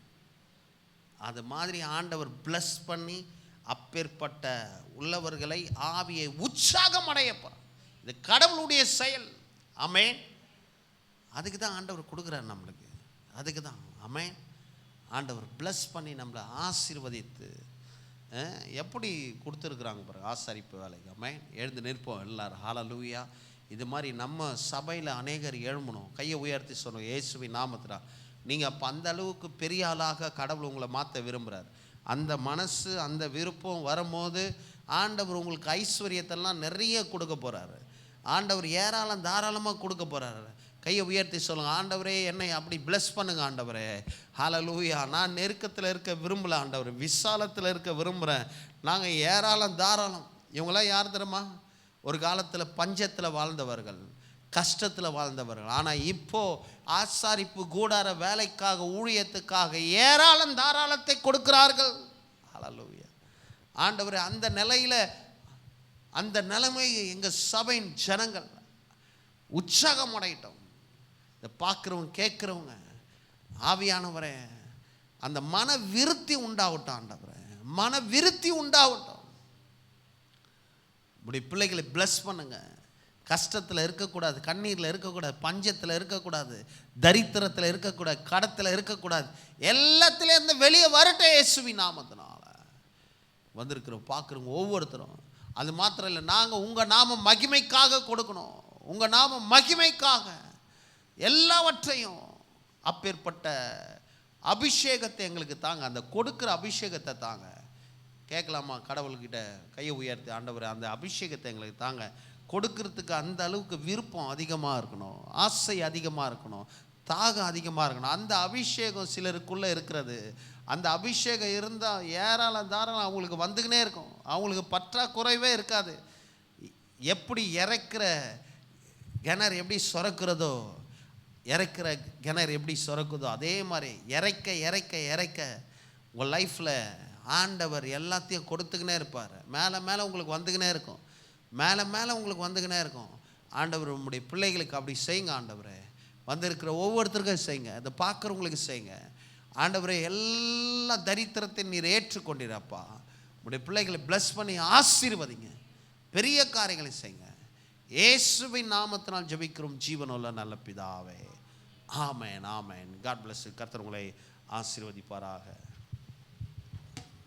அது மாதிரி ஆண்டவர் பிளஸ் பண்ணி அப்பேற்பட்ட உள்ளவர்களை ஆவியை உற்சாகம் அடையப்பா. இது கடவுளுடைய செயல். ஆமென். அதுக்கு தான் ஆண்டவர் கொடுக்குறார் நம்மளுக்கு. அதுக்கு தான் ஆமென். ஆண்டவர் பிளஸ் பண்ணி நம்மளை ஆசீர்வதித்து எப்படி கொடுத்துருக்குறாங்க பாருங்க ஆசாரிப்பு வேலைக்கு. ஆமென். எழுந்து நிற்போம் எல்லாரும். ஹல்லேலூயா. இது மாதிரி நம்ம சபையில் அநேகர் எழும்பணும். கையை உயர்த்தி சொன்னோம் இயேசுவின் நாமத்தில். நீங்கள் அப்போ அந்த அளவுக்கு பெரிய ஆளாக கடவுள் உங்களை மாற்ற விரும்புகிறார். அந்த மனசு அந்த விருப்பம் வரும்போது ஆண்டவர் உங்களுக்கு ஐஸ்வர்யத்தெல்லாம் நிறைய கொடுக்க போகிறாரு. ஆண்டவர் ஏராளம் தாராளமாக கொடுக்க போகிறாரு. கையை உயர்த்தி சொல்லுங்கள், ஆண்டவரே என்னை அப்படி பிளஸ் பண்ணுங்க ஆண்டவரே. ஹல்லேலூயா. நான் நெருக்கத்தில் இருக்க விரும்பல ஆண்டவர், விசாலத்தில் இருக்க விரும்புகிறேன். நாங்கள் ஏராளம் தாராளம். இவங்களாம் யார் தெரியுமா? ஒரு காலத்தில் பஞ்சத்தில் வாழ்ந்தவர்கள், கஷ்டத்தில் வாழ்ந்தவர்கள். ஆனால் இப்போ ஆசாரிப்பு கூடார வேலைக்காக ஊழியத்துக்காக ஏராளம் தாராளத்தை கொடுக்கிறார்கள். ஹல்லேலூயா. ஆண்டவரே அந்த நிலையில் அந்த நிலைமையை எங்கள் சபையின் ஜனங்கள் உற்சாகம் அடையட்டும். இதை பார்க்குறவங்க கேட்குறவங்க ஆவியானவரே அந்த மன விருத்தி உண்டாகட்டும். ஆண்டவரே மன விருத்தி உண்டாகட்டும். இப்படி பிள்ளைகளை பிளஸ் பண்ணுங்க. கஷ்டத்தில் இருக்கக்கூடாது, கண்ணீரில் இருக்கக்கூடாது, பஞ்சத்தில் இருக்கக்கூடாது, தரித்திரத்தில் இருக்கக்கூடாது, கடத்தில் இருக்கக்கூடாது. எல்லாத்துலேருந்து வெளியே வரட்டும் இயேசுவின் நாமத்தினால. வந்திருக்கிறோம் பார்க்குறவங்க ஒவ்வொருத்தரும் அது மாத்திரம் இல்லை, நாங்கள் உங்கள் நாம மகிமைக்காக கொடுக்கணும். உங்கள் நாம மகிமைக்காக எல்லாவற்றையும் அப்பேற்பட்ட அபிஷேகத்தை எங்களுக்கு தாங்க. அந்த கொடுக்குற அபிஷேகத்தை தாங்க. கேட்கலாமா? கடவுள்கிட்ட கையை உயர்த்தி, ஆண்டவரே அந்த அபிஷேகத்தை எங்களுக்கு தாங்க. கொடுக்கறதுக்கு அந்த அளவுக்கு விருப்பம் அதிகமாக இருக்கணும், ஆசை அதிகமாக இருக்கணும், தாகம் அதிகமாக இருக்கணும். அந்த அபிஷேகம் சிலருக்குள்ளே இருக்கிறது. அந்த அபிஷேகம் இருந்தால் ஏராளம் தாராளம் அவங்களுக்கு வந்துக்கினே இருக்கும். அவங்களுக்கு பற்றாக்குறைவே இருக்காது. எப்படி இறைக்கிற கிணறு எப்படி சுரக்கிறதோ, இறைக்கிற கிணறு எப்படி சுரக்குதோ, அதே மாதிரி இறைக்க இறைக்க இறைக்க உங்கள் லைஃப்பில் ஆண்டவர் எல்லாத்தையும் கொடுத்துக்கினே இருப்பார். மேலே மேலே உங்களுக்கு வந்துக்கினே இருக்கும், மேலே மேலே உங்களுக்கு வந்துக்கினே இருக்கும். ஆண்டவர் உங்களுடைய பிள்ளைகளுக்கு அப்படி செய்யுங்க. ஆண்டவரே வந்திருக்கிற ஒவ்வொருத்தருக்கும் செய்யுங்க, அதை பார்க்குறவங்களுக்கு செய்யுங்க. ஆண்டவரே எல்லா தரித்திரத்தையும் நீர் ஏற்றுக்கொண்டிருப்பா. உங்களுடைய பிள்ளைகளை பிளஸ் பண்ணி ஆசீர்வதிங்க, பெரிய காரியங்களை செய்யுங்க. இயேசுவின் நாமத்தினால் ஜெபிக்கிறோம் ஜீவனுள்ள நல்ல பிதாவே. Amen, amen. God bless. கர்த்தர் உங்களை ஆசீர்வதிப்பாராக.